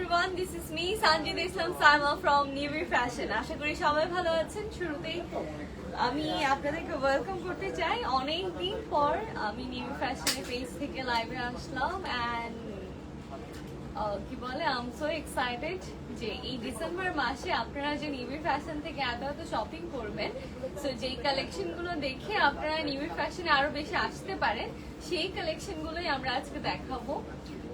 everyone, this is me Sanjida Islam Saima from Nivir Fashion. আশা করি সবাই ভালো আছেন। শুরুতেই আমি আপনাদেরকে ওয়েলকাম করতে চাই। অনেক দিন পর আমি নিভির ফ্যাশনের পেজ থেকে লাইভে আসলাম এন্ড কি বলে আই এম সো এক্সাইটেড যে এই ডিসেম্বর মাসে আপনারা যে নিভির ফ্যাশন থেকে এত শপিং করবেন, সো যেই কালেকশনগুলো দেখে আপনারা নিভির ফ্যাশনে আরো বেশি আসতে পারেন, সেই কালেকশনগুলোই আমরা আজকে দেখাবো।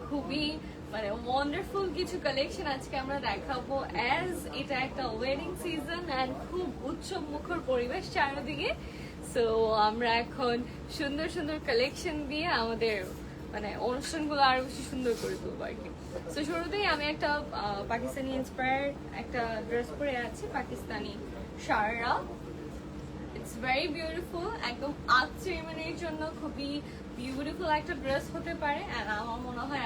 খুবই মানে ওয়ান্ডারফুল কিছু কালেকশন আজকে আমরা দেখাবো, অ্যাজ এটা একটা ওয়েডিং সিজন এন্ড খুব উৎসব মুখর পরিবেশ চারিদিকে। সো আমরা এখন সুন্দর সুন্দর কালেকশন দিয়ে আমাদের মানে অনুষ্ঠানগুলো আরো বেশি সুন্দর করে তুলবো আর কি। সো শুরুতেই আমি একটা পাকিস্তানি ইন্সপায়ার্ড একটা ড্রেস পরে আছি, Pakistani sharara. It's very beautiful, একদম আর্ট সেরিমনির জন্য খুবই বিউটিফুল একটা ড্রেস হতে পারে। আর আমার মনে হয়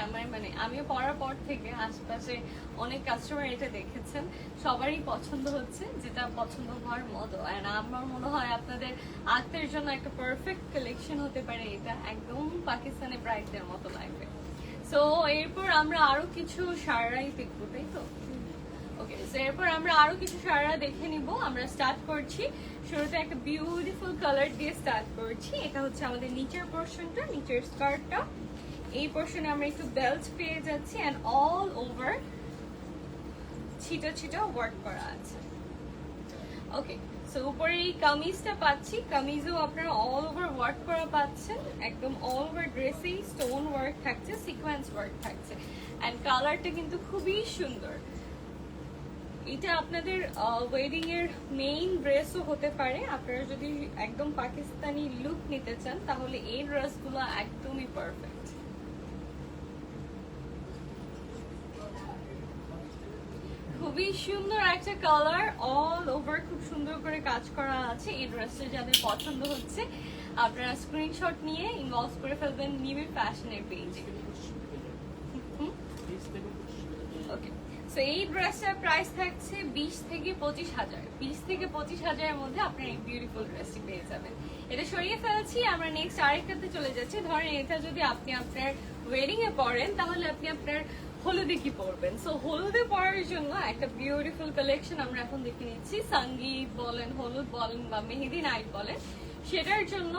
আমিও পরার পর থেকে আশপাশে অনেক কাস্টমার এটা দেখেছেন, সবারই পছন্দ হচ্ছে, যেটা পছন্দ হওয়ার মতো। আর আমার মনে হয় আপনাদের আর্টের জন্য একটা পারফেক্ট কালেকশন হতে পারে এটা, একদম পাকিস্তানি ব্রাইডদের মতো লাগবে। সো এরপর আমরা আরো কিছু শাড়াই দেখবো, তাই তো? ওকে, সো এরপর আমরা আরো কিছু শাড়া দেখে নিব। আমরা স্টার্ট করছি শুরুতে একটা বিউটিফুল কালার দিয়ে স্টার্ট করছি। এটা হচ্ছে আমাদের নিচের পোর্শনটা, নিচের স্কার্টটা। এই পোর্শনে আমরা একটু বেল্ট পেয়ে যাচ্ছি এন্ড অল ওভার ছিটা ছিটা ওয়ার্ক করা আছে। ওকে, সো উপরে এই কামিজটা পাচ্ছি, কামিজও আপনারা অল ওভার ওয়ার্ক করা পাচ্ছেন, একদম অল ওভার ড্রেসেই স্টোন ওয়ার্ক থাকছে, সিকোয়েন্স ওয়ার্ক থাকছে এন্ড কালারটা কিন্তু খুবই সুন্দর। এটা আপনাদের ওয়েডিং এর মেইন ড্রেসও হতে পারে। আপনারা যদি একদম পাকিস্তানি লুক নিতে চান তাহলে এই ড্রেসগুলো একদমই পারফেক্ট। খুবই সুন্দর একটা কালার, অল ওভার খুব সুন্দর করে কাজ করা আছে। এই ড্রেসটা যাদের পছন্দ হচ্ছে আপনারা স্ক্রিনশট নিয়ে ইনবক্স করে ফেলবেন নিভির ফ্যাশনের পেজে। ওকে, সো এই ড্রেসটার প্রাইস থাকছে 20 থেকে 25,000। 20 থেকে 25,000-এর মধ্যে আপনারা এই বিউটিফুল ড্রেসটি পেয়ে যাবেন। এটা সরিয়ে ফেলছি, আমরা নেক্সট আরেকটাতে চলে যাচ্ছি। ধরেন এটা যদি আপনি আপনার ওয়েডিং এ পরেন তাহলে আপনি আপনার হলুদে কি পরবেন। সো হলুদে পরার জন্য একটা বিউটিফুল কালেকশন আমরা এখন দেখে নিচ্ছি। সঙ্গীত বলেন, হলুদ বলেন বা মেহেদি নাইট বলেন, সেটার জন্য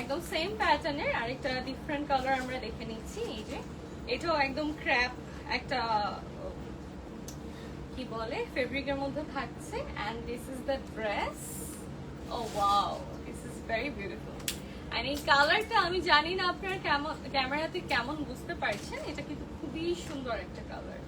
একদম সেম প্যাটার্নের আরেকটা ডিফারেন্ট কালার আমরা দেখে নিচ্ছি। এই যে এটাও একদম ক্র্যাপ একটা কি বলে ফেব্রিকের মধ্যে থাকছে and this is the dress. Oh wow, this is very beautiful. আর এই কালারটা আমি জানি না আপনারা কেমন ক্যামেরাতে কেমন বুঝতে পারছেন, এটা কিন্তু খুবই সুন্দর একটা কালার।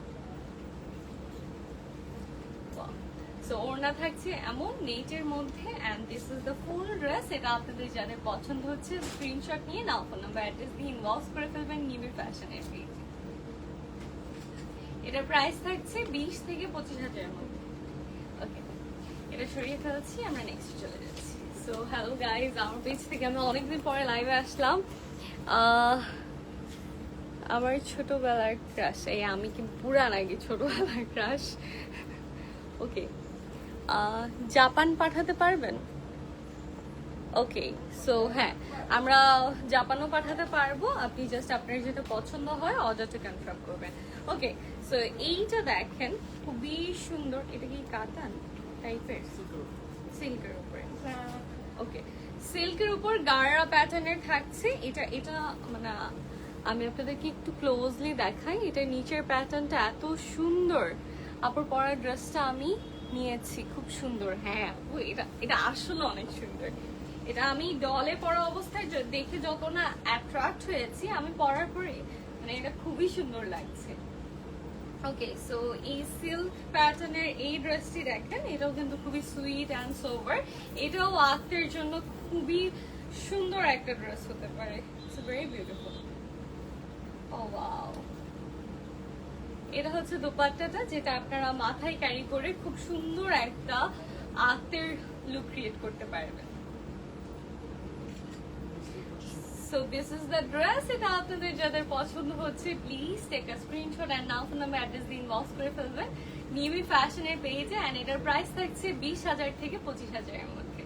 সো ওড়না থাকছে এমন নেটের মধ্যে and this is the full dress. এটা আপনাদের যাদের পছন্দ হচ্ছে স্ক্রিনশট নিয়ে নাও, ফোন নাম্বার অ্যাড্রেস দিয়ে ইনবক্স করে ফেলবেন নিভির ফ্যাশনের পেজে। এটা প্রাইস থাকছে 20 থেকে 25,000-এর মধ্যে। ওকে, এটা সরিয়ে ফেলছি, আমরা নেক্সট চলে যাচ্ছি। সো হ্যালো গাইজ, আমার পেজ থেকে আমি অনেকদিন পরে লাইভে আসলাম। আমার ছোটবেলার ক্রাশ, এই আমি কি পুরা নাকি ছোটবেলার ক্রাশ। ওকে, জাপান পাঠাতে পারবেন? ওকে, সো হ্যাঁ, আমরা জাপানও পাঠাতে পারবো। আপনি জাস্ট আপনার যেটা পছন্দ হয় অর্ডারটা কনফার্ম করবেন। ওকে, সো এইটা দেখেন খুবই সুন্দর। এটা কি কাতান টাইপের? সিল্কের উপরে। ওকে, সিল্কের উপর গাড়া প্যাটার্নের থাকছে। এটা মানে আমি আপনাদেরকে একটু ক্লোজলি দেখাই। এটা নিচের প্যাটার্নটা এত সুন্দর। আপুর পরার ড্রেসটা আমি নিয়েছি, খুব সুন্দর। হ্যাঁ, এটা আসলে অনেক সুন্দর। এটা আমি ডলে পরা অবস্থায় দেখে যত না অ্যাট্রাক্ট হয়েছি, আমি পরার পরে মানে এটা খুবই সুন্দর লাগছে। ওকে, সো এই সিল্ক প্যাটার্নের এই ড্রেসটি দেখেন, এটাও কিন্তু খুবই সুইট অ্যান্ড সোভার। এটাও আর্টের জন্য খুবই সুন্দর একটা ড্রেস হতে পারে। It's very beautiful. Oh wow, এটা হচ্ছে দোপাট্টাটা, যেটা আপনারা মাথায় ক্যারি করে খুব সুন্দর একটা আর্টের লুক ক্রিয়েট করতে পারবেন। So this is the dress. এটা আপনাদের যাদের পছন্দ হচ্ছে please take a screenshot and now phone number address দিয়ে ইনবক্স করে ফেলবেন নিভি ফ্যাশনের পেজে। এন্ড এটার প্রাইস থাকছে 20,000 থেকে 25,000-এর মধ্যে।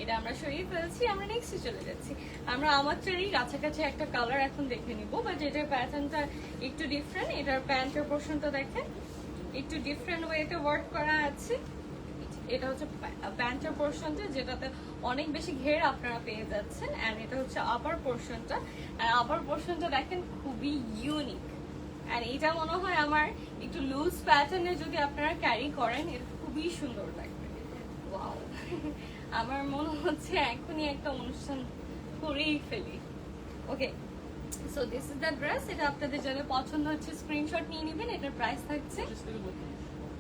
এটা আমরা সরিয়ে ফেলছি, আমরা নেক্সটে চলে যাচ্ছি। আমরা আমাদেরই কাছাকাছি একটা কালার এখন দেখে নিব, বাট এটার প্যাটার্নটা একটু ডিফারেন্ট। এটার প্যান্টের পোর্শনটা দেখেন একটু ডিফারেন্ট ওয়েতে ওয়ার্ক করা আছে। এটা হচ্ছে প্যান্টের পোর্শনটা, যেটাতে অনেক বেশি ঘের আপনারা পেয়ে যাচ্ছেন। অ্যান্ড এটা হচ্ছে আপার পোর্শনটা, অ্যান্ড আপার পোর্শনটা দেখেন খুবই ইউনিক। অ্যান্ড এটা মনে হয় আমার একটু লুজ প্যাটার্নে যদি আপনারা ক্যারি করেন এটা খুবই সুন্দর লাগবে। ওয়াও, আমার মনে হচ্ছে এখনই একটা অনুষ্ঠান করেই ফেলি। Okay, so this is the dress. এটা আপনাদের যাদের পছন্দ হচ্ছে স্ক্রিনশট নিয়ে নেবেন। এটার প্রাইস থাকছে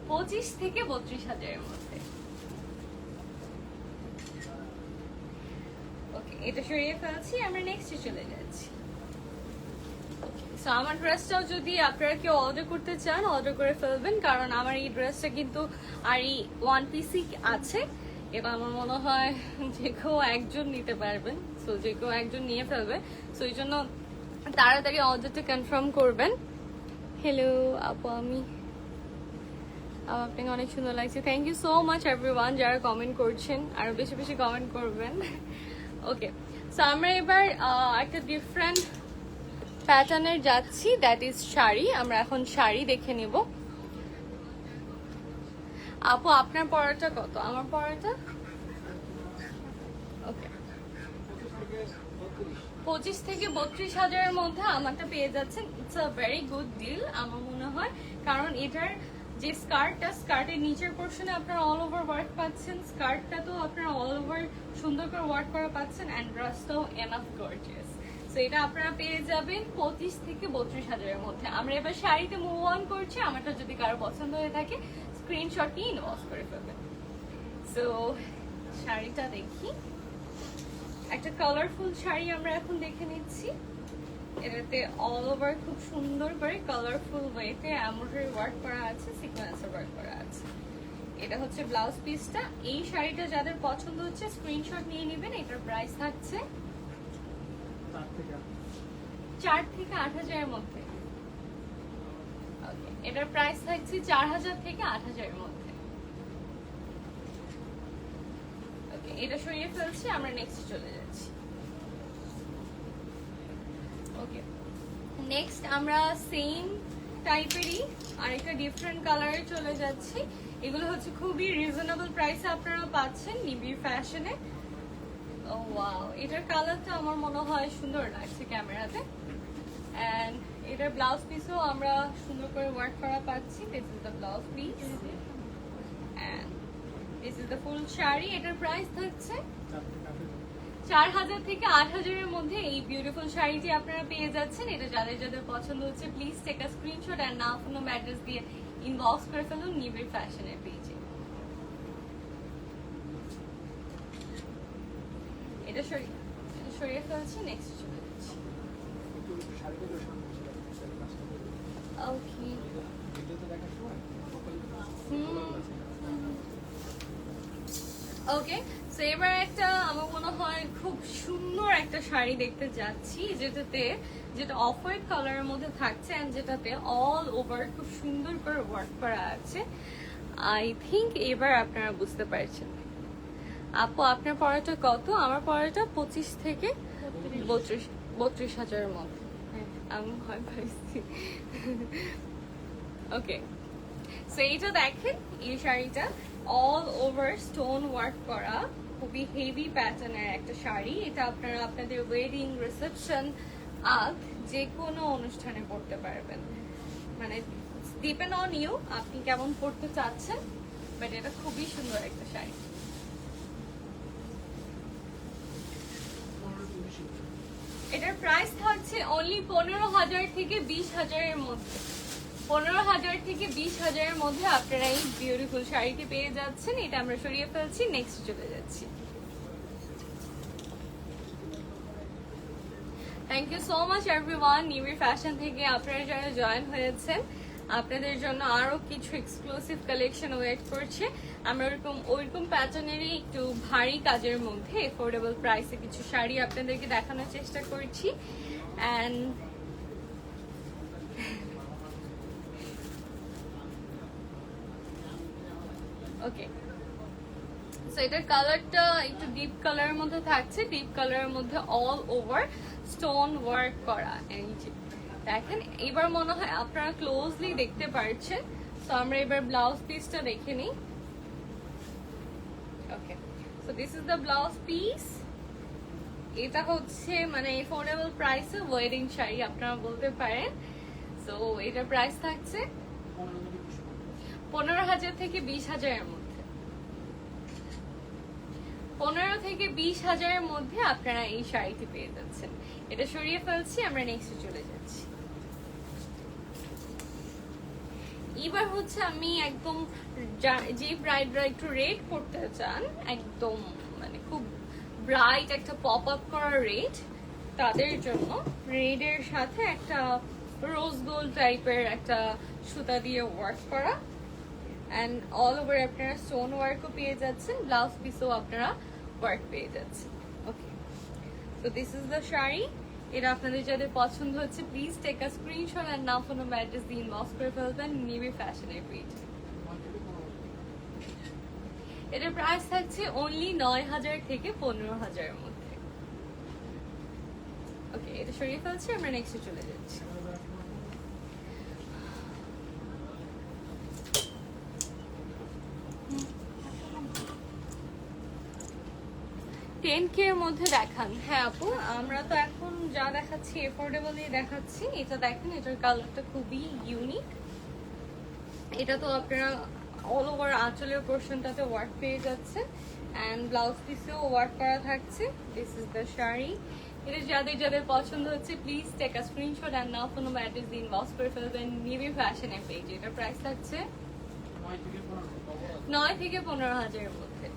25 থেকে 32 হাজারের মধ্যে। ওকে, এটা সরিয়ে ফেলছি, আমরা নেক্সটে চলে যাচ্ছি। সো আমার ড্রেসটাও যদি আপনারা কেউ অর্ডার করতে চান অর্ডার করে ফেলবেন, কারণ আমার এই ড্রেসটা কিন্তু আর এই ওয়ান পিসই আছে। এটা আমার মনে হয় যে কেউ একজন নিতে পারবেন, সো যে কেউ একজন নিয়ে ফেলবে। সো এই জন্য তাড়াতাড়ি অর্ডারটা কনফার্ম করবেন। হ্যালো আপু, আপনাকে অনেক সুন্দর লাগছে। Thank you so much everyone যারা কমেন্ট করছেন, আরো বেশি বেশি কমেন্ট করবেন। ওকে, সো আমরা এবার একটা ডিফারেন্ট প্যাটার্নের যাচ্ছি, দ্যাট ইজ শাড়ি। আমরা এখন শাড়ি দেখে নিব। আপু আপনার পড়াটা কত? আমার পড়াটা ওকে 25 থেকে 32 হাজারের মধ্যে আমারটা পেয়ে যাচ্ছেন। It's a very good deal আমার মনে হয়, কারণ এটার যে স্কার্টের নিচের পোর্শনে আপনারা অল ওভার ওয়ার্ক পাচ্ছেন, স্কার্টটা তো আপনারা অল ওভার সুন্দর করে ওয়ার্ক করা পাচ্ছেন, অ্যান্ড ড্রেসটাও এনাফ গর্জিয়াস। সো এটা আপনারা পেয়ে যাবেন 25 থেকে 32 হাজারের মধ্যে। আমরা এবার শাড়িতে মুভ অন করছি। আমারটা যদি কারো পছন্দ হয়ে থাকে স্ক্রিনশট নিয়ে ইনবক্স করে ফেলবেন। সো শাড়িটা দেখি, একটা কালারফুল শাড়ি আমরা এখন দেখে নিচ্ছি। এটাতে অল ওভার খুব সুন্দর করে কালারফুল ওয়েতে এমব্রয়ডারি ওয়ার্ক করা আছে, সিকোয়েন্সের ওয়ার্ক করা আছে। এটা হচ্ছে ব্লাউজ পিসটা। এই শাড়িটা যাদের পছন্দ হচ্ছে স্ক্রিনশট নিয়ে নেবেন। এটার প্রাইস থাকছে 4 থেকে 8 হাজারের মধ্যে। ওকে, এটার প্রাইস থাকছে 4000 থেকে 8000 এর মধ্যে। ওকে, এটা সরিয়ে ফেলছি, আমরা নেক্সট চলে যাচ্ছি। ওকে, নেক্সট আমরা সেম টাইপেরই আরেকটা ডিফারেন্ট কালারে চলে যাচ্ছি। এগুলো হচ্ছে খুবই রিজনেবল প্রাইসে আপনারা পাচ্ছেন নিবিড় ফ্যাশনে। ও ওয়াও, এটার কালারটা আমার মনে হয় সুন্দর লাগছে ক্যামেরাতে। এন্ড এটার ব্লাউজ পিসও আমরা সুন্দর করে ওয়ার্ক করা পাচ্ছি। This is the blouse piece and this is the full sari. এটার প্রাইস থাকছে 4000 থেকে 8000 এর মধ্যে। এই বিউটিফুল শাড়িটি আপনারা পেয়ে যাচ্ছেন। এটা যাদের যাদের পছন্দ হচ্ছে please take a screenshot and now phone address দিয়ে ইনবক্স করে ফেলুন নিবিড় ফ্যাশনের পেজে। এটা সরিয়ে ফেলছি, নেক্সট চলে যাচ্ছি। ওকে, ওকে, সো এবার একটা আমার মনে হয় খুব সুন্দর একটা শাড়ি দেখতে যাচ্ছি, যেটা অফ হোয়াইট কালারের মধ্যে থাকছে এন্ড যেটাতে অল ওভার খুব সুন্দর করে ওয়ার্ক করা আছে। আই থিঙ্ক এবার আপনারা বুঝতে পারছেন। আপু আপনার পড়াটা কত? আমার পড়াটা 25 থেকে 32 হাজারের মধ্যে। আমি ভয় পাইছি। ওকে, সো এইটা দেখেন, এই শাড়িটা অল ওভার স্টোন ওয়ার্ক করা, খুবই হেভি প্যাটার্নের একটা শাড়ি। এটা আপনারা আপনাদের ওয়েডিং, রিসেপশন, যে কোনো অনুষ্ঠানে পড়তে পারবেন। মানে ডিপেন্ড অন ইউ, আপনি কেমন পড়তে চাচ্ছেন, বাট এটা খুবই সুন্দর একটা শাড়ি। এটার প্রাইস থাকছে অনলি 15,000 থেকে 20,000 এর মধ্যে। 15,000 থেকে 20,000 এর মধ্যে আপনারা এই বিউটিফুল শাড়িটি পেয়ে যাচ্ছেন। এটা আমরা সরিয়ে ফেলছি, নেক্সট চলে যাচ্ছি। Thank you so much everyone. Nibir fashion থেকে আপনারা যারা জয়েন হয়েছেন, আপনাদের জন্য আরো কিছু এক্সক্লুসিভ কালেকশন ওয়েট করছে। আমরা ওইরকম প্যাটার্নেরই একটু ভারী কাজের মধ্যে এফোর্ডেবল প্রাইসে কিছু শাড়ি আপনাদেরকে দেখানোর চেষ্টা করছি। অ্যান্ড ওকে, সো এটার কালারটা একটু ডিপ কালারের মধ্যে থাকছে। ডিপ কালারের মধ্যে অল ওভার স্টোন ওয়ার্ক করা। এই যে দেখেন, এবার মনে হয় আপনারা ক্লোজলি দেখতে পারছেন সো আমরা এবার ব্লাউজ পিসটা দেখে নিই। Okay, so this is the blouse piece. এটা হচ্ছে মানে এফোর্ডেবল প্রাইসে ওয়েডিং শাড়ি আপনারা বলতে পারেন। সো এটার প্রাইস থাকছে 15,000 থেকে 20,000-এর মধ্যে। 15 থেকে 20,000-এর মধ্যে আপনারা এই শাড়িটি পেয়ে যাচ্ছেন। এটা সরিয়ে ফেলছি, আমরা নেক্সটে চলে যাচ্ছি। এবার হচ্ছে আমি একদম যে ব্রাইডরা একটু রেড করতে চান, একদম মানে খুব ব্রাইট একটা পপ আপ করা রেড, তাদের জন্য রেডের সাথে একটা রোজ গোল্ড টাইপের একটা সুতা দিয়ে ওয়ার্ক করা, অ্যান্ড অল ওভার আপনারা স্টোন ওয়ার্কও পেয়ে যাচ্ছেন, ব্লাউজ পিসও আপনারা ওয়ার্ক পেয়ে যাচ্ছেন। Okay, so this is the sari. এটা আপনাদের যাদের পছন্দ হচ্ছে প্লিজ টেক আ স্ক্রিনশট আর নাম ফোন নাম্বার অ্যাড্রেস দিয়ে ইনবক্স করে ফেলবেন নিবি ফ্যাশনের পেজ। এটার প্রাইস থাকছে অনলি 9,000 থেকে 15,000-এর মধ্যে। ওকে, এটা সরিয়ে ফেলছি, আমরা নেক্সটে চলে যাচ্ছি। 10K এর মধ্যে দেখান। হ্যাঁ আপু, আমরা তো এখন যা দেখাচ্ছি এফোর্ডেবলই দেখাচ্ছি। এটা দেখেন, এটার কালারটা খুবই ইউনিক। এটা তো আপনারা অল ওভার আঁচলের পোর্শনটাতে ওয়ার্ক পেয়ে যাচ্ছেন, অ্যান্ড ব্লাউজ পিসেও ওয়ার্ক করা থাকছে। This is the sari. এটা যাদের যাদের পছন্দ হচ্ছে please take a screenshot and now phone number address দিয়ে ইনবক্স করে ফেলবেন নিবি ফ্যাশনের পেজ। এটার প্রাইস থাকছে 9 থেকে 15,000-এর মধ্যে।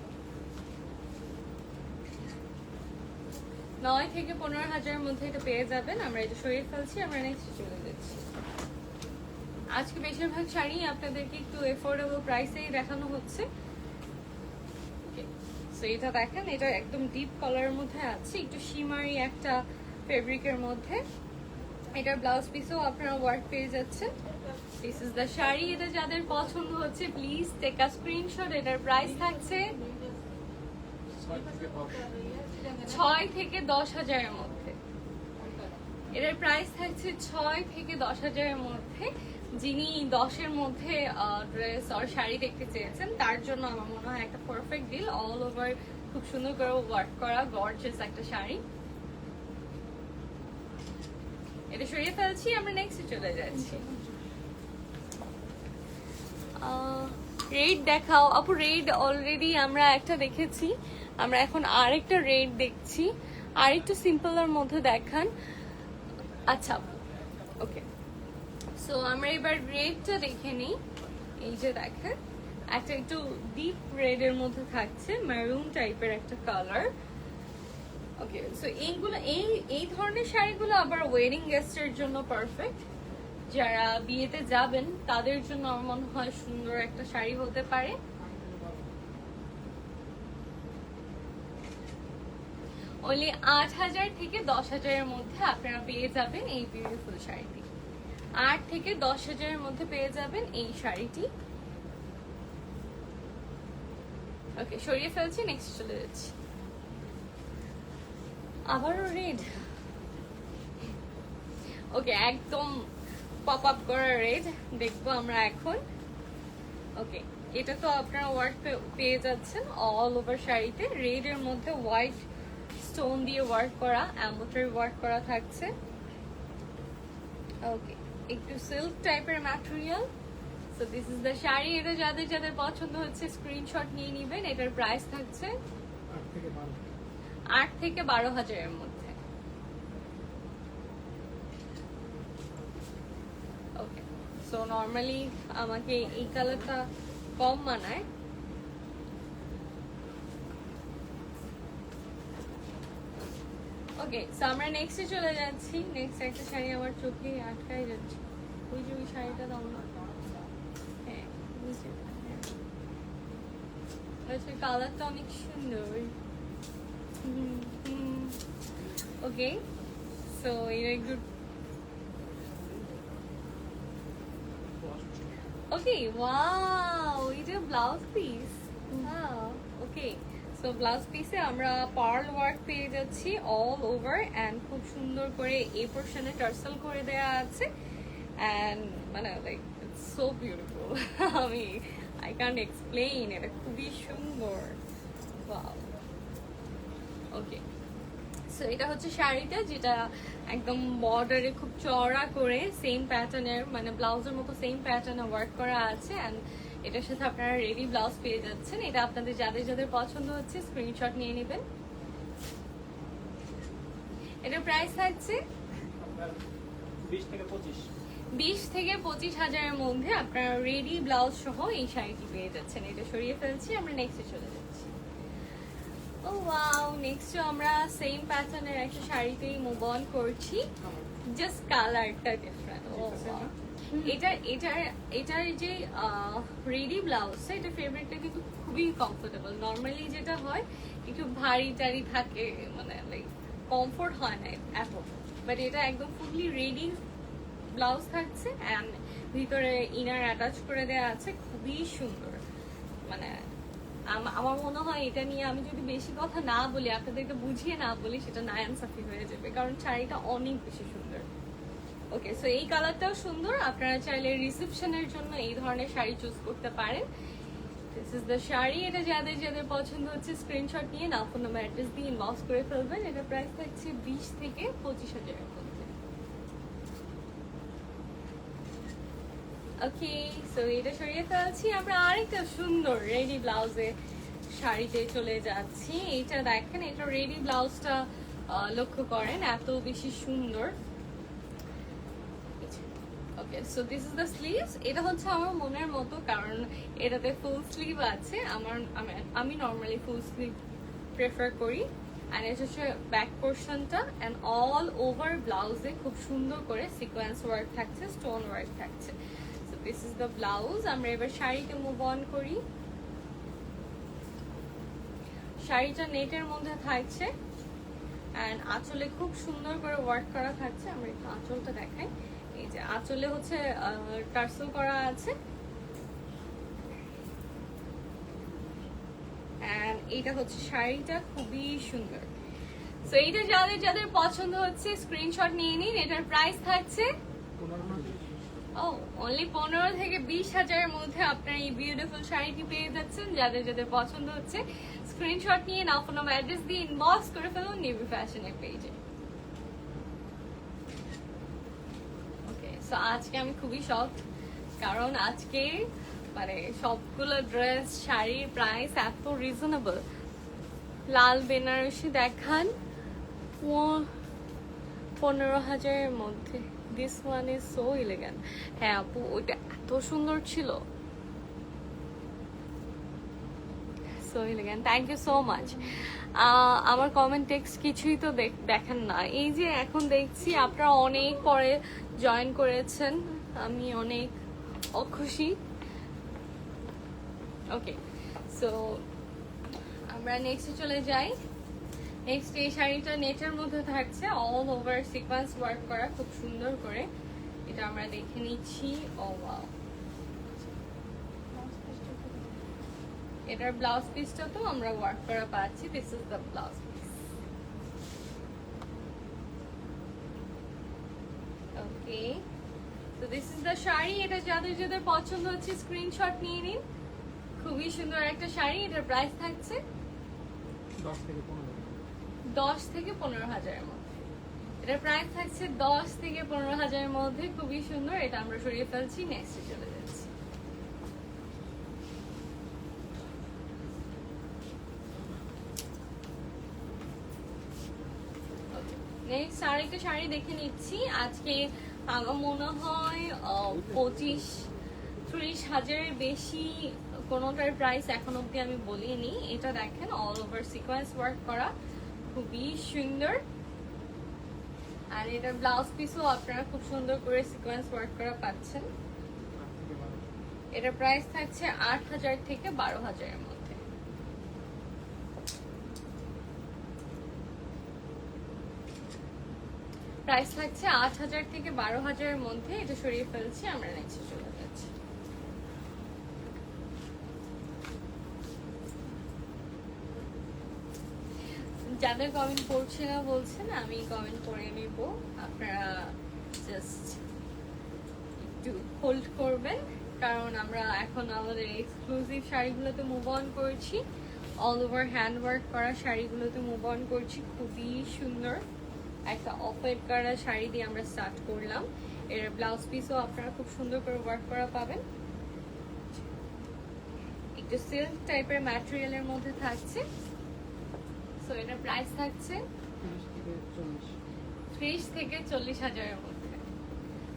9 থেকে 15,000-এর মধ্যে এটা পেয়ে যাবেন। আমরা এটা সরিয়ে ফেলছি, আমরা নেক্সট চলে যাচ্ছি। আজকে বেশিরভাগ শাড়ি আপনাদেরকে একটু এফোর্ডেবল প্রাইসেই দেখানো হচ্ছে। সো এটা দেখেন, এটা একদম ডিপ কালারের মধ্যে আছে, একটু শিমারি একটা ফেব্রিকের মধ্যে। এটার ব্লাউজ পিসও আপনারা ওয়ার্ক পেয়ে যাচ্ছেন। This is the sari. এটা যাদের পছন্দ হচ্ছে প্লিজ টেক আ স্ক্রিনশট। এটার প্রাইস থাকছে 6 থেকে 10,000-এর মধ্যে। এটার প্রাইস থাকছে 6 থেকে 10,000-এর মধ্যে। যিনি 10-এর মধ্যে ড্রেস আর শাড়ি দেখতে চেয়েছেন তার জন্য আমার মনে হয় একটা পারফেক্ট ডিল। অল ওভার খুব সুন্দর করে ওয়ার্ক করা গর্জিয়াস একটা শাড়ি। এটা সরিয়ে ফেলছি, আমরা নেক্সটে চলে যাচ্ছি। রেড দেখাও আপু। রেড অলরেডি আমরা একটা দেখেছি, আমরা এখন আরেকটা রেড দেখছি। আরেকটু সিম্পলের মধ্যে দেখান। আচ্ছা, ওকে, সো আমরা এবার রেডটা দেখে নিই। এই যে দেখেন, একটা একটু ডিপ রেডের মধ্যে থাকছে, মেরুন টাইপের একটা কালার। ওকে, সো এইগুলো এই ধরনের শাড়িগুলো আবার ওয়েডিং গেস্টের জন্য পারফেক্ট। যারা বিয়েতে যাবেন তাদের জন্য আমার মনে হয় সুন্দর একটা শাড়ি হতে পারে। অনলি 8,000 থেকে 10,000-এর মধ্যে আপনারা পেয়ে যাবেন এই বিউটিফুল শাড়িটি। 8 থেকে 10,000-এর মধ্যে পেয়ে যাবেন এই শাড়িটি। ওকে, সরিয়ে ফেলছি, নেক্সট চলে যাচ্ছি। আবারও রেড। ওকে, একদম পপ আপ করা রেড দেখবো আমরা এখন। ওকে, এটা তো আপনারা ওয়ার্ক পেয়ে যাচ্ছেন অল ওভার শাড়িতে। রেড এর মধ্যে হোয়াইট স্টোন দিয়ে ওয়ার্ক করা, এমব্রয়ডারি ওয়ার্ক করা থাকছে। ওকে, একটু সিল্ক টাইপের material. So this is the sari. এটা যাদের যাদের পছন্দ হচ্ছে স্ক্রিনশট নিয়ে নেবেন। এটার প্রাইস থাকছে 8 থেকে 12,000-এর মধ্যে। ওকে, সো নর্মালি আমাকে এই কালারটা কম মানায়। ওকে, সো আমরা নেক্সটে চলে যাচ্ছি। নেক্সট একটা শাড়ি আমার চোখে আটকায় যাচ্ছে। ওই যে ওই শাড়িটা দাও না। হ্যাঁ, আচ্ছা, কালারটা অনেক সুন্দর। ওকে, সো এটা একটু ওকে, ওয়াও, এটা ব্লাউজ পিস। ওকে, সো ব্লাউজ পিসে আমরা পার্ল ওয়ার্ক পেয়ে যাচ্ছি অল ওভার, অ্যান্ড খুব সুন্দর করে এই পোর্শনে টার্সেল করে দেওয়া আছে। অ্যান্ড মানে লাইক ইটস সো বিউটিফুল। আমি আই ক্যান্ট এক্সপ্লেইন, এটা খুবই সুন্দর। ওয়াও। ওকে, সো এটা হচ্ছে শাড়িটা, যেটা একদম বর্ডারে খুব চওড়া করে সেম প্যাটার্নের, মানে ব্লাউজের মতো সেম প্যাটার্নে ওয়ার্ক করা আছে। অ্যান্ড এটার সাথে আপনারা রেডি ব্লাউজ পেয়ে যাচ্ছেন। এটা আপনাদের যাদের যাদের পছন্দ হচ্ছে স্ক্রিনশট নিয়ে নেবেন। এটার প্রাইস থাকছে 20 থেকে 25 হাজারের মধ্যে আপনারা রেডি ব্লাউজ সহ এই শাড়িটি পেয়ে যাচ্ছেন। এটা সরিয়ে ফেলছি, আমরা নেক্সটে চলে যাচ্ছি। ও ওয়াও, নেক্সট আমরা সেম প্যাটার্নের একটা শাড়িতেই মুভ অন করছি, জাস্ট কালারটা ডিফারেন্ট। ও ওয়াও, এটার যে রেডি ব্লাউজ, এটা ফেব্রিকটা কিন্তু খুবই কমফোর্টেবল। নর্মালি যেটা হয় একটু ভারী টারি থাকে, মানে লাইক কমফোর্ট হয় না এত, বাট এটা একদম ফুললি রেডি ব্লাউজ থাকছে অ্যান্ড ভিতরে ইনার অ্যাটাচ করে দেওয়া আছে, খুবই সুন্দর। মানে আমার মনে হয় এটা নিয়ে আমি যদি বেশি কথা না বলি, আপনাদেরকে বুঝিয়ে না বলি, সেটা নায়ানসাফি হয়ে যাবে, কারণ শাড়িটা অনেক বেশি সুন্দর। ওকে, সো এই কালারটাও সুন্দর। আপনারা চাইলে রিসেপশনের জন্য এই ধরনের শাড়ি চুজ করতে পারেন। This is the sari. এটা যাদের যাদের পছন্দ হচ্ছে স্ক্রিনশট নিয়ে নাও, ফোন নাম্বার, অ্যাড্রেস দিয়ে ইনবক্স করে ফেলবেন। এটা প্রাইস থাকছে 20 থেকে 25 হাজারের মধ্যে। ওকে, সো এটা সরিয়ে ফেলছি, আমরা আরেকটা সুন্দর রেডি ব্লাউজে শাড়িতে চলে যাচ্ছি। এটা দেখেন, এটা রেডি ব্লাউজটা লক্ষ্য করেন, এত বেশি সুন্দর। Okay, so this is the sleeves. এটা হচ্ছে আমার মনের মতো, কারণ এটাতে ফুল স্লিভ আছে। আমি নর্মালি ফুল স্লিভ প্রেফার করি। অ্যান্ড এটা হচ্ছে ব্যাক পোর্শনটা, অ্যান্ড অল ওভার ব্লাউজে খুব সুন্দর করে সিকোয়েন্স ওয়ার্ক থাকছে, স্টোন ওয়ার্ক থাকছে। So this is the blouse. আমরা এবার শাড়িতে মুভ অন করি। শাড়িটা নেটের মধ্যে থাকছে অ্যান্ড আঁচলে খুব সুন্দর করে ওয়ার্ক করা থাকছে। আমরা একটু আঁচলটা দেখাই। এই যে আঁচলে হচ্ছে টার্সেল করা আছে, এন্ড এটা হচ্ছে শাড়িটা, খুবই সুন্দর। সো এইটা যাদের যাদের পছন্দ হচ্ছে স্ক্রিনশট নিয়ে নিন। এটার প্রাইস থাকছে অনলি 15 থেকে 20 হাজারের মধ্যে আপনারা এই বিউটিফুল শাড়িটি পেয়ে যাচ্ছেন। যাদের যাদের পছন্দ হচ্ছে স্ক্রিনশট নিয়ে নাও, ফোন নাম্বার, অ্যাড্রেস দিয়ে ইনবক্স করে ফেলুন নিভি ফ্যাশনের পেজে। সো আজকে আমি খুবই শকড, কারণ আজকে মানে সবগুলো ড্রেস, শাড়ির প্রাইস এত রিজনেবল। লাল বেনারসি দেখান 15 হাজারের মধ্যে। This one is so elegant. হ্যাঁ আপু, ওইটা এত সুন্দর ছিল, so elegant. Thank you so much. আমার কমেন্ট টেক্সট কিছুই তো দেখেন না। এই যে এখন দেখছি আপনারা অনেক পরে জয়েন করেছেন, আমি অনেক অখুশি। ওকে, সো আমরা নেক্সটে চলে যাই। নেক্সট এই শাড়িটা নেটের মধ্যে থাকছে, অল ওভার সিকোয়েন্স ওয়ার্ক করা খুব সুন্দর করে। এটা আমরা দেখে নিচ্ছি। ও ওয়াও, এটার ব্লাউজ পিসটা তো আমরা ওয়ার্ক করা পাচ্ছি। This is the blouse piece. Okay, তো দিস ইজ দ্য শাড়ি। এটা যাদের যাদের পছন্দ হচ্ছে স্ক্রিনশট নিয়ে নিন। খুবই সুন্দর একটা শাড়ি। এটার প্রাইস থাকছে 10 থেকে 15 হাজারের মধ্যে। এটার প্রাইস থাকছে 10 থেকে 15 হাজারের মধ্যে, খুবই সুন্দর। এটা আমরা সরিয়ে ফেলছি, নেক্সটে চলে যাচ্ছি। নেক্সট আরেকটা শাড়ি দেখে নিচ্ছি। আজকে আমার মনে হয় 25-30 হাজারের বেশি কোনোটার প্রাইস এখন অব্দি আমি বলিনি। এটা দেখেন, অল ওভার সিকোয়েন্স ওয়ার্ক করা, খুবই সুন্দর। আর এটার ব্লাউজ পিসও আপনারা খুব সুন্দর করে সিকোয়েন্স ওয়ার্ক করা পাচ্ছেন। এটার প্রাইস থাকছে 8,000 থেকে 12,000-এর মধ্যে। প্রাইস থাকছে 8,000 থেকে 12,000-এর মধ্যে। এটা সরিয়ে ফেলছি, আমরা নেক্সটে চলে যাচ্ছি। যাদের কমেন্ট পড়ছে না বলছেন, আমি কমেন্ট করে নিব, আপনারা জাস্ট একটু হোল্ড করবেন। কারণ আমরা এখন আমাদের এক্সক্লুসিভ শাড়িগুলোতে মুভ অন করছি, অল ওভার হ্যান্ড ওয়ার্ক করা শাড়িগুলোতে মুভ অন করছি। খুবই সুন্দর একটা অফ হোয়াইট করা শাড়ি দিয়ে আমরা স্টার্ট করলাম। এর ব্লাউজ পিসও আপনারা খুব সুন্দর করে ওয়ার্ক করা পাবেন। একটু সিল্ক টাইপের ম্যাটেরিয়ালের মধ্যে থাকছে। সো এটার প্রাইস থাকছে 30 থেকে 40 হাজারের মধ্যে।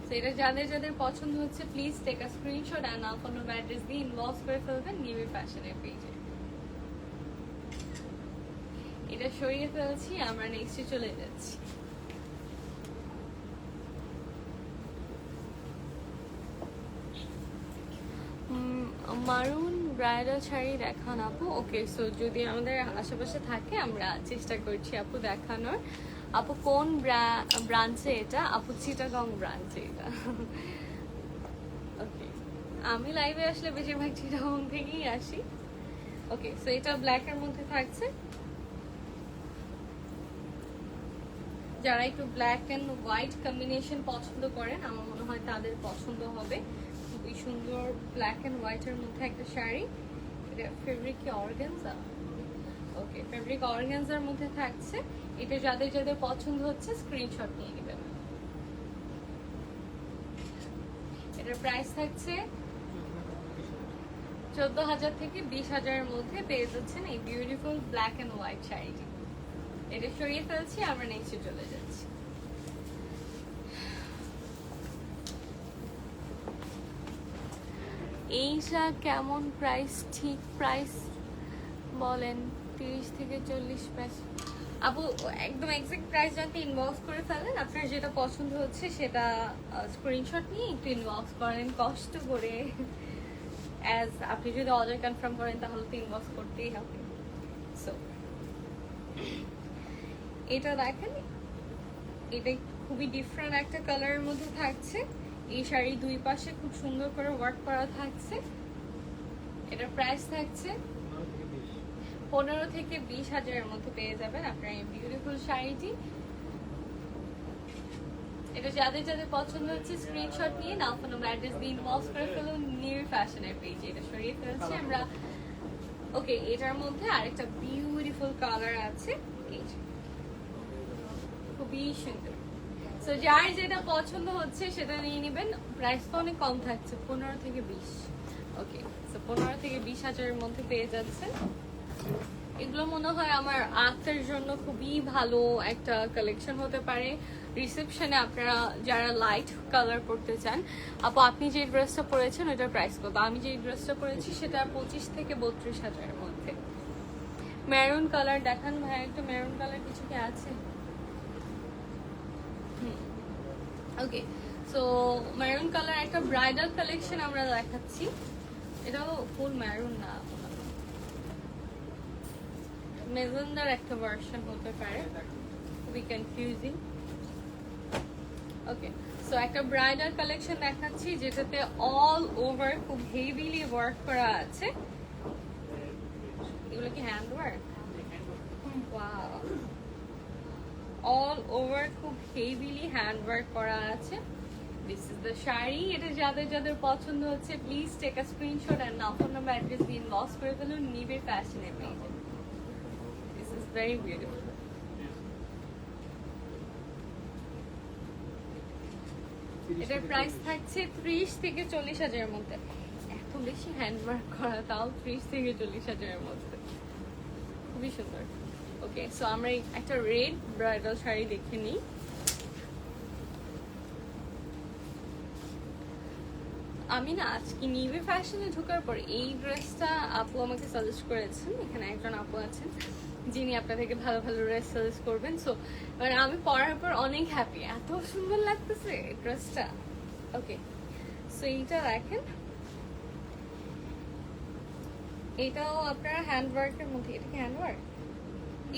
সো এটা যাদের যাদের পছন্দ হচ্ছে please take a screenshot and now phone address দিয়ে ইনবক্স করে ফেলবেন নিউ ফ্যাশনের পেজে। এটা সরিয়ে ফেলছি, আমরা নেক্সটে চলে যাচ্ছি। মারুন ব্রাইডাল শাড়ি দেখান আপু। ওকে, সো যদি আমাদের আশেপাশে থাকে আমরা চেষ্টা করছি আপু দেখানোর। আপু কোন ব্রাঞ্চে এটা? আপু চিটাগং ব্রাঞ্চে এটা। ওকে, আমি লাইভে আসলে বেশিরভাগ চিটাগং থেকেই আসি। ওকে, সো এটা ব্ল্যাকের মধ্যে থাকছে। যারা একটু ব্ল্যাক অ্যান্ড হোয়াইট কম্বিনেশন পছন্দ করেন আমার মনে হয় তাদের পছন্দ হবে। খুবই সুন্দর ব্ল্যাক অ্যান্ড হোয়াইটের মধ্যে একটা শাড়ি। এটা ফেব্রিক কি অর্গানজা? ওকে, ফেব্রিক অর্গানজার মধ্যে থাকছে। এটা যাদের যাদের পছন্দ হচ্ছে স্ক্রিনশট নিয়ে নেবেন। এটার প্রাইস থাকছে 14,000 থেকে 20,000-এর মধ্যে পেয়ে যাচ্ছেন এই বিউটিফুল ব্ল্যাক অ্যান্ড হোয়াইট শাড়িটি। এটা সরিয়ে ফেলছি, আমরা নেক্সটে চলে যাচ্ছি। এইটা কেমন প্রাইস? ঠিক প্রাইস বলেন। 30 থেকে 40 প্রাইস। আপু একদম এক্সাক্ট প্রাইস জানতে ইনবক্স করে ফেলেন। আপনার যেটা পছন্দ হচ্ছে সেটা স্ক্রিনশট নিয়ে একটু ইনবক্স করেন কষ্ট করে। অ্যাজ আপনি যদি অর্ডার কনফার্ম করেন তাহলে তো ইনবক্স করতেই হবে। সো এটা দেখেন, এটা খুবই ডিফারেন্ট একটা কালারের মধ্যে থাকছে। এই শাড়ি দুই পাশে খুব সুন্দর করে ওয়ার্ক করা থাকছে। এটার প্রাইস থাকছে 15 থেকে 20,000-এর মধ্যে পেয়ে যাবেন আপনার এই বিউটিফুল শাড়িটি। এটা যাদের যাদের পছন্দ হচ্ছে স্ক্রিনশট নিয়ে নাও ফোন অ্যাড্রেস দিয়ে ইনবক্স করে ফেলুন নিউ ফ্যাশনের পেজে। এটা সরিয়ে ফেলছি আমরা। ওকে, এটার মধ্যে আরেকটা বিউটিফুল কালার আছে, খুবই সুন্দর। সো যার যেটা পছন্দ হচ্ছে সেটা নিয়ে নেবেন। প্রাইসটা অনেক কম থাকছে, 15 থেকে 20। ওকে, সো 15 থেকে 20,000-এর মধ্যে পেয়ে যাচ্ছেন। এগুলো মনে হয় আমার আফটার জন্য খুবই ভালো একটা কালেকশন হতে পারে। রিসেপশনে আপনারা যারা লাইট কালার পরতে চান। আপু আপনি যে ড্রেসটা পরেছেন ওটার প্রাইস কত? আমি যে ড্রেসটা পরেছি সেটা 25 থেকে 32,000-এর মধ্যে। মেরুন কালার দেখান ভাই, একটা মেরুন কালার কিছু কি আছে? ওকে, সো মেরুন কালার একটা ব্রাইডাল কালেকশন আমরা দেখাচ্ছি। এটাও ফুল মেরুন না, মেজেন্ডার একটা ভার্সন হতে পারে, খুবই কনফিউজিং। ওকে, সো একটা ব্রাইডাল কালেকশন দেখাচ্ছি যেটাতে অল ওভার খুব হেভিলি ওয়ার্ক করা আছে। এগুলো কি hand work? Wow, all over খুব হেভিলি হ্যান্ড ওয়ার্ক করা আছে। This is the sari. এটা যাদের যাদের পছন্দ হচ্ছে please take a screenshot and now phone number address দিয়ে ইনবক্স করে ফেলুন নিবিড় ফ্যাশনের পেজে। This is very beautiful. এটার প্রাইস থাকছে 30 থেকে 40,000-এর মধ্যে। এত বেশি হ্যান্ড ওয়ার্ক করা, তাও 30 থেকে 40,000-এর মধ্যে, খুবই সুন্দর। ওকে, সো আমরা একটা রেড ব্রাইডাল শাড়ি দেখে নিই। আমি না আজকে নিভে ফ্যাশনে ঢোকার পর এই ড্রেসটা আপু আমাকে সাজেস্ট করেছেন। এখানে একজন আপু আছেন যিনি আপনাদেরকে ভালো ভালো ড্রেস সাজেস্ট করবেন। সো মানে আমি পরার পর অনেক হ্যাপি, এত সুন্দর লাগতেছে ড্রেসটা। ওকে, সো এইটা দেখেন, এটাও আপনারা হ্যান্ড ওয়ার্কের মধ্যে। এটা কি হ্যান্ড ওয়ার্ক?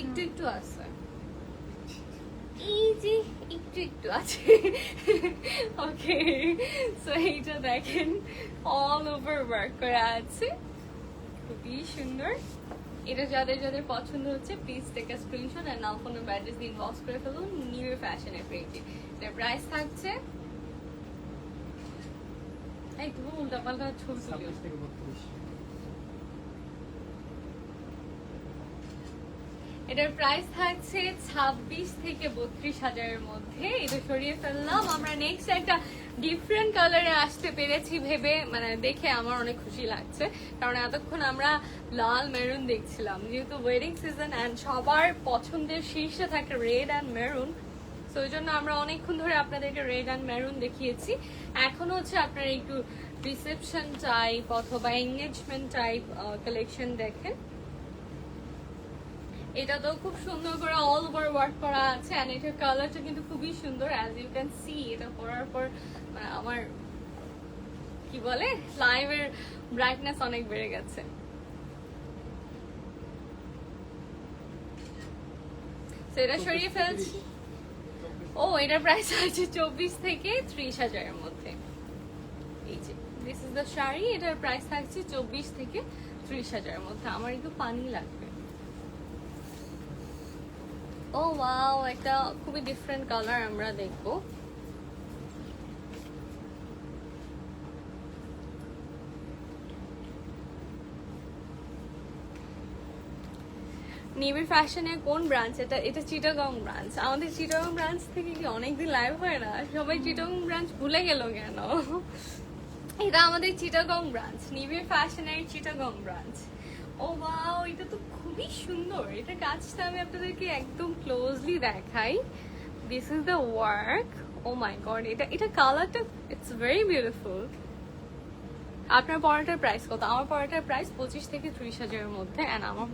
একটু একটু আছে, এই যে একটু একটু আছে। ওকে, সো এইটা দেখেন অল ওভার ওয়ার্ক করা আছে, খুবই সুন্দর। এটা যাদের যাদের পছন্দ হচ্ছে প্লিজ টেক আ স্ক্রিনশট আর নাও ফোন নাম্বার অ্যাড্রেস দিয়ে ইনবক্স করে ফেলুন নিউ ফ্যাশনের পেজে। এটার প্রাইস থাকছে এই তুমি উল্টা পাল্টা ছবি তুলি। 26 থেকে 32। এটার প্রাইস থাকছে 26 থেকে 32 হাজারের মধ্যে। এটা সরিয়ে ফেললাম। আমরা নেক্সট একটা ডিফারেন্ট কালারে আসতে পেরেছি ভেবে, মানে দেখে আমার অনেক খুশি লাগছে, কারণ এতক্ষণ আমরা লাল মেরুন দেখছিলাম, যেহেতু ওয়েডিং সিজন অ্যান্ড সবার পছন্দের শীর্ষে থাকে রেড অ্যান্ড মেরুন, তো ওই জন্য আমরা অনেকক্ষণ ধরে আপনাদেরকে রেড অ্যান্ড মেরুন দেখিয়েছি। এখন হচ্ছে আপনারা একটু রিসেপশন টাইপ অথবা এঙ্গেজমেন্ট টাইপ কালেকশন দেখেন। এটা তো খুব সুন্দর করে অল ওভার ওয়ার্ক করা আছে এন্ড এটার কালারটা কিন্তু খুবই সুন্দর। অ্যাজ ইউ ক্যান সি, এটা পরার পর আমার কি বলে লাইভের ব্রাইটনেস অনেক বেড়ে গেছে। সেটা সরিয়ে ফেলছি। ও, এটার প্রাইস আছে 24 থেকে 30 হাজারের মধ্যে। এই যে দিস ইজ দ্য শাড়ি, এটার প্রাইস থাকছে 24 থেকে 30 হাজারের মধ্যে। আমার একটু পানি লাগবে। ও ওয়াও, একটা খুবই ডিফারেন্ট কালার আমরা দেখবো। নিবিড় ফ্যাশনের কোন ব্রাঞ্চ এটা? এটা চিটাগং ব্রাঞ্চ। আমাদের চিটাগং ব্রাঞ্চ থেকে কি অনেকদিন লাইভ হয় না? সবাই চিটাগং ব্রাঞ্চ ভুলে গেল কেন? এটা আমাদের চিটাগং ব্রাঞ্চ, নিবিড় ফ্যাশনের চিটাগং ব্রাঞ্চ। ও ওয়াও, এটা তো খুবই সুন্দর। এটা কাজটা আমি আপনাদেরকে একদম ক্লোজলি দেখাই। This is the work. Oh my god, এটা কালারটা ইটস ভেরি বিউটিফুল। আপনার পড়াটার প্রাইস কত? আমার পড়াটার প্রাইস 25 থেকে 30 হাজারের মধ্যে। অ্যান্ড আমার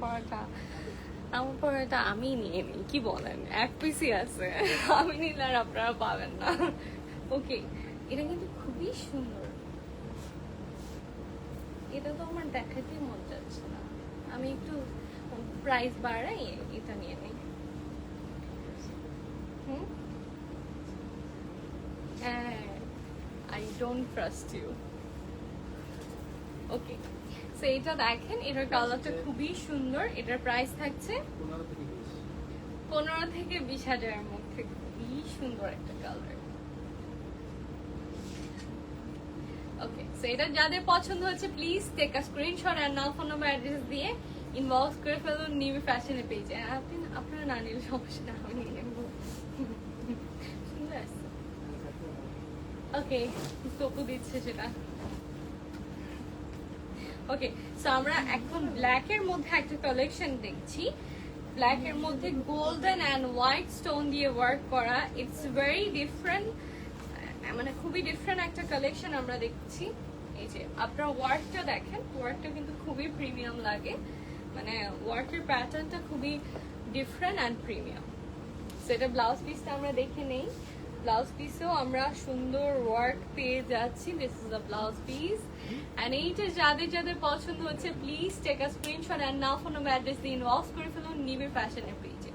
পড়াটা আমি নিয়ে নিই, কি বলেন? এক পিসি আছে, আমি নিলে আর আপনারা পাবেন না। ওকে, এটা কিন্তু খুবই সুন্দর। এটা তো আমার দেখাতেই মন যাচ্ছে না, আমি একটু প্রাইস বাড়াই, এটা নিয়ে নিই। I don't trust you. Okay, so এটা দেখেন, এটার কালারটা খুবই সুন্দর। এটার প্রাইস থাকছে 15 থেকে 20 হাজারের মধ্যে। খুবই সুন্দর একটা কালার। ওকে, সো এটা যাদের পছন্দ হচ্ছে please take a screenshot and now phone number address দিয়ে ইনবক্স করে ফেলুন নিউ ফ্যাশনের পেজে। আপনারা না নিলে সমস্যা না, আমি নিয়ে নেবো। সুন্দর আছে। ওকে, তপু দিচ্ছে সেটা। ওকে, সো আমরা এখন ব্ল্যাক এর মধ্যে একটা কালেকশন দেখছি। ব্ল্যাক এর মধ্যে গোল্ডেন এন্ড হোয়াইট স্টোন দিয়ে ওয়ার্ক করা। ইটস ভেরি ডিফারেন্ট, মানে খুবই ডিফারেন্ট একটা কালেকশন আমরা দেখছি। এই যে আপনারা ওয়ার্কটা দেখেন, ওয়ার্কটা কিন্তু খুবই প্রিমিয়াম লাগে, মানে ওয়ার্কের প্যাটার্নটা খুবই ডিফারেন্ট অ্যান্ড প্রিমিয়াম। সেটা ব্লাউজ পিসটা আমরা দেখে নেই। ব্লাউজ পিসেও আমরা সুন্দর ওয়ার্ক পেয়ে যাচ্ছি। This is the blouse piece. And এইটা যাদের যাদের পছন্দ হচ্ছে please take a screenshot and now phone number address দিয়ে ইনবক্স করে ফেলুন নিবিড় ফ্যাশনের পেজে।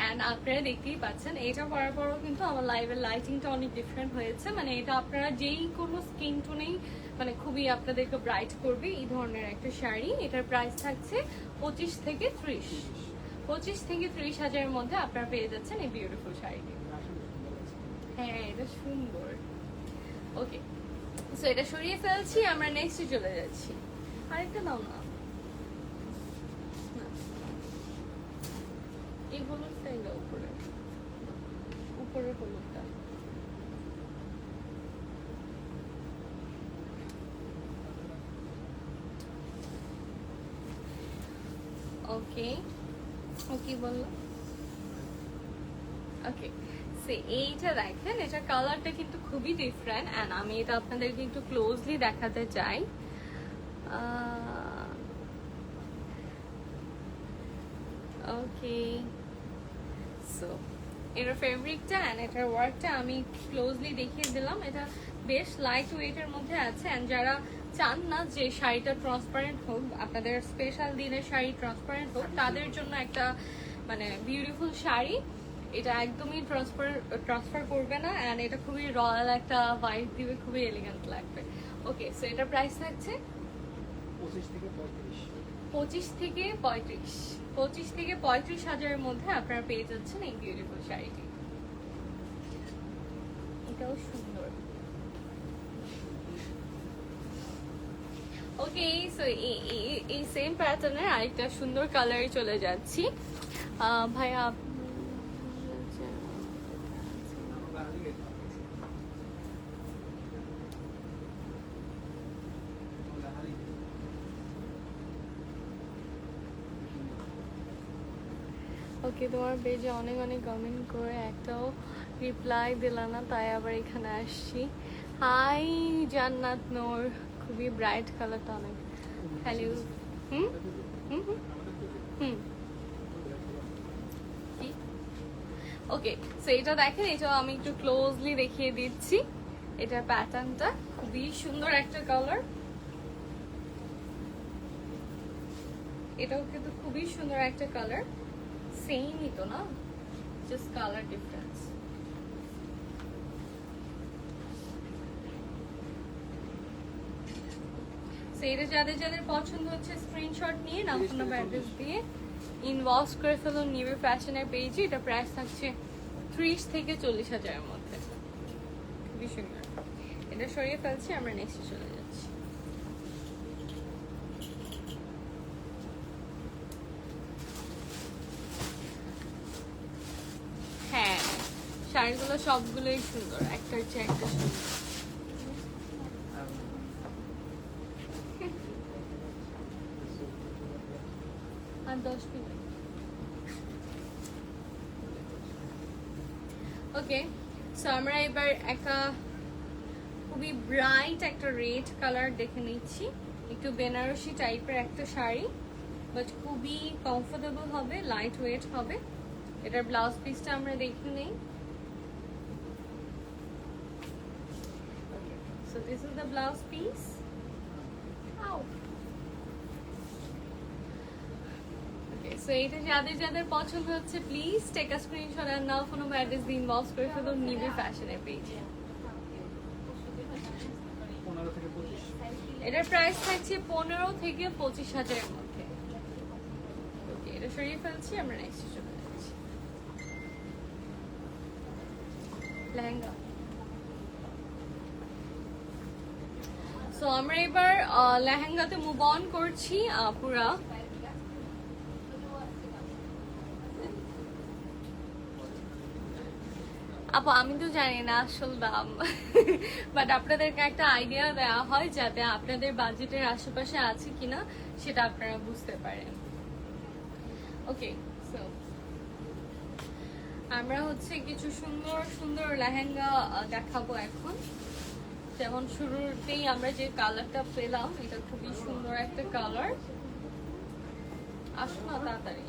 এন্ড আপনারা দেখতেই পাচ্ছেন, এটা পরার পরও কিন্তু আমার লাইভের লাইটিংটা অনেক ডিফারেন্ট হয়েছে। মানে এটা আপনারা যেই কোনো স্কিন টোনেই মানে খুবই আপনাদেরকে ব্রাইট করবে এই ধরনের একটা শাড়ি। এটার প্রাইস থাকছে 25 থেকে 30। 25 থেকে 30 হাজারের মধ্যে আপনারা পেয়ে যাচ্ছেন এই বিউটিফুল শাড়িটি। হ্যাঁ, এটা সুন্দর। ওকে, সো এটা সরিয়ে ফেলছি, আমরা নেক্সটে চলে যাচ্ছি। আরেকটা দাও না, এই হলুদটা, এটা উপরের হলুদটা। ওকে, ও কি বললো? ওকে, সে এইটা দেখেন, এটা কালারটা কিন্তু খুবই ডিফারেন্ট এন্ড আমি এটা আপনাদেরকে একটু ক্লোজলি দেখাতে চাই। ওকে, সো এটার ফেব্রিকটা এন্ড এটার ওয়ার্কটা আমি ক্লোজলি দেখিয়ে দিলাম। এটা বেশ লাইট ওয়েটের মধ্যে আছে এন্ড যারা চান না যে শাড়িটা ট্রান্সপারেন্ট হোক, আপনাদের স্পেশাল দিনের শাড়ি ট্রান্সপারেন্ট হোক, তাদের জন্য একটা মানে বিউটিফুল শাড়ি। এটা একদমই ট্রান্সফার করবে না এন্ড এটা খুবই রয়্যাল একটা ভাইব দিবে, খুবই এলিগেন্ট লাগবে। ওকে, সো এটার প্রাইস থাকছে 25 থেকে 35। 25 থেকে 35। 25 থেকে 35 হাজারের মধ্যে আপনারা পেয়ে যাচ্ছেন এই বিউটিফুল শাড়িটি। এটাও সুন্দর। ওকে, সো এই সেম প্যাটার্নের আরেকটা সুন্দর কালারে চলে যাচ্ছি। ভাইয়া ওকে, তোমার পেজে অনেক অনেক কমেন্ট করে একটাও রিপ্লাই দিলা না, তাই আবার এখানে আসছি। হাই জান্নাত নূর, খুবই ব্রাইট কালারটা অনেক। হ্যালো। হুম হুম হুম হুম ওকে, সো এটা দেখেন, এটাও আমি একটু ক্লোজলি দেখিয়ে দিচ্ছি। এটার প্যাটার্নটা খুবই সুন্দর একটা কালার। এটাও কিন্তু খুবই সুন্দর একটা কালার, সেমই তো না, জাস্ট কালার ডিফারেন্স। এটা যাদের যাদের পছন্দ হচ্ছে স্ক্রিনশট নিয়ে নাম ফোন নাম্বার অ্যাড্রেস দিয়ে ইনবক্স করে ফেলুন নিউ ফ্যাশনের পেজে। এটা প্রাইস থাকছে 30 থেকে 40 হাজারের মধ্যে, খুবই সুন্দর। এটা সরিয়ে ফেলছি, আমরা নেক্সটে চলে যাচ্ছি। হ্যাঁ, শাড়িগুলো সবগুলোই সুন্দর, একটার চেয়ে একটা সুন্দর। আর 10 মিনিট। ওকে, সো আমরা এবার একটা খুবই ব্রাইট একটা রেড কালার দেখে নিচ্ছি। একটু বেনারসি টাইপের একটা শাড়ি, বাট খুবই কমফোর্টেবল হবে, লাইট ওয়েট হবে। এটার ব্লাউজ পিসটা আমরা দেখে নেই। So this is the blouse piece. So এটা যাদের যাদের পছন্দ হচ্ছে প্লিজ টেক আ স্ক্রিনশট আর নাও ফোন নাম্বার অ্যাড্রেস দিয়ে ইনবক্স করে ফেলুন নিভি ফ্যাশনের পেজে। 15 থেকে 25। এটার প্রাইস থাকছে 15 থেকে 25 হাজারের মধ্যে। ওকে, এটা সরিয়ে ফেলছি, আমরা নেক্সট চলে যাচ্ছি। লেহেঙ্গা। সো আমরা এবার লেহেঙ্গাতে মুভ অন করছি। পুরা আপু আমি তো জানি না আসল দাম, বাট আপনাদেরকে একটা আইডিয়া দেওয়া হয় যাতে আপনাদের বাজেটের আশেপাশে আছে কিনা সেটা আপনারা বুঝতে পারেন। ওকে, সো আমরা হচ্ছে কিছু সুন্দর সুন্দর লেহেঙ্গা দেখাবো এখন। যেমন শুরুতেই আমরা যে কালারটা পেলাম, এটা খুবই সুন্দর একটা কালার। আসো না তাড়াতাড়ি।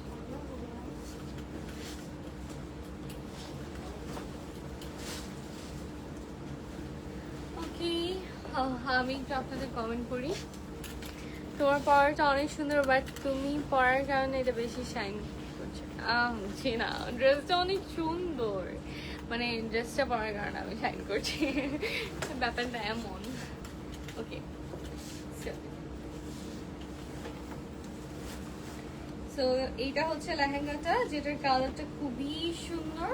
আমি একটু আপনাদের কমেন্ট করি। তোমার পড়াটা অনেক সুন্দর, বাট তুমি পড়ার কারণে এটা বেশি শাইন করছে। জি না, ড্রেসটা অনেক সুন্দর, মানে ড্রেসটা পরার কারণে আমি শাইন করছি, ব্যাপারটা এমন। ওকে, সো এইটা হচ্ছে লেহেঙ্গাটা, যেটার কালারটা খুবই সুন্দর।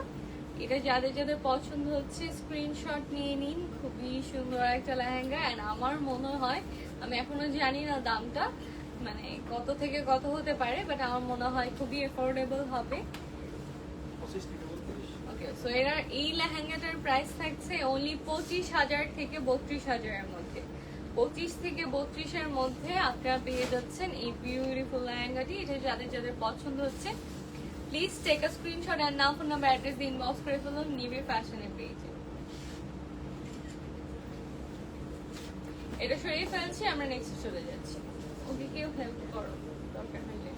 এটা যাদের যাদের পছন্দ হচ্ছে স্ক্রিনশট নিয়ে নিন। খুবই সুন্দর একটা লেহেঙ্গা, এন্ড আমার মনে হয়, আমি এখনো জানি না দামটা মানে কত থেকে কত হতে পারে, বাট আমার মনে হয় খুবই এফোর্ডেবল হবে। 25 থেকে 32। ওকে, সো এই লেহেঙ্গাটার প্রাইস থাকছে অনলি 25,000 থেকে 32,000-এর মধ্যে। 25 থেকে 32-এর মধ্যে আপনারা পেয়ে যাচ্ছেন এই বিউটিফুল লেহেঙ্গাটি। এটা যাদের যাদের পছন্দ হচ্ছে প্লিজ টেক আ স্ক্রিনশট আর নাম ফোন নাম্বার অ্যাড্রেস দিয়ে ইনবক্স করে ফেলুন নিভি ফ্যাশনের পেজে। এটা সরিয়ে ফেলছি, আমরা নেক্সট চলে যাচ্ছি। ওকে, কেউ হেল্প করো দরকার হলে।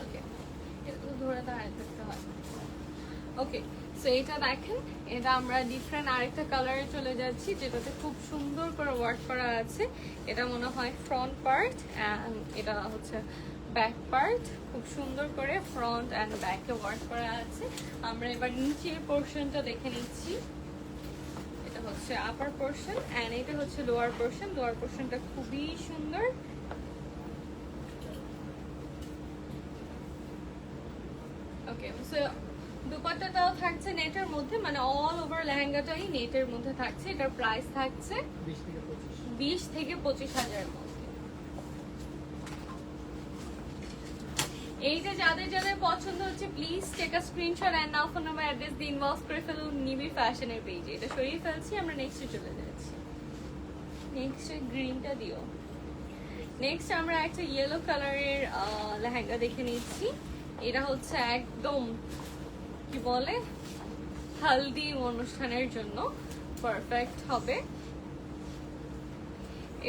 ওকে, এটা তো ধরে দাঁড়ায় থাকতে হয়। ওকে, সো এটা দেখেন, এটা আমরা ডিফারেন্ট আরেকটা কালারে চলে যাচ্ছি, যেটাতে খুব সুন্দর করে ওয়ার্ক করা আছে। এটা মনে হয় ফ্রন্ট পার্ট, অ্যান্ড এটা হচ্ছে ব্যাক পার্ট। খুব সুন্দর করে ফ্রন্ট অ্যান্ড ব্যাকে ওয়ার্ক করা আছে। আমরা এবার নিচের পোর্শনটা দেখে নিচ্ছি। এটা হচ্ছে আপার পোর্শন অ্যান্ড এটা হচ্ছে লোয়ার পোর্শন। লোয়ার পোর্শনটা খুবই সুন্দর। ওকে, ওকে, সো দুপাট্টাটাও থাকছে নেটের মধ্যে, মানে অল ওভার লেহেঙ্গাটাই নেটের মধ্যে থাকছে। এটার প্রাইস থাকছে 20 থেকে 25। 20 থেকে 25 হাজারের মধ্যে। এই যে যাদের যাদের পছন্দ হচ্ছে please take a screenshot and now phone number address দিয়ে ইনবক্স করে ফেলুন নিবি ফ্যাশনের পেজে। এটা সরিয়ে ফেলছি, আমরা নেক্সটে চলে যাচ্ছি। নেক্সট গ্রিনটা দিও। নেক্সট আমরা একটা ইয়েলো কালারের লেহেঙ্গা দেখে নিচ্ছি। এটা হচ্ছে একদম কি বলে হালদি অনুষ্ঠানের জন্য পারফেক্ট হবে।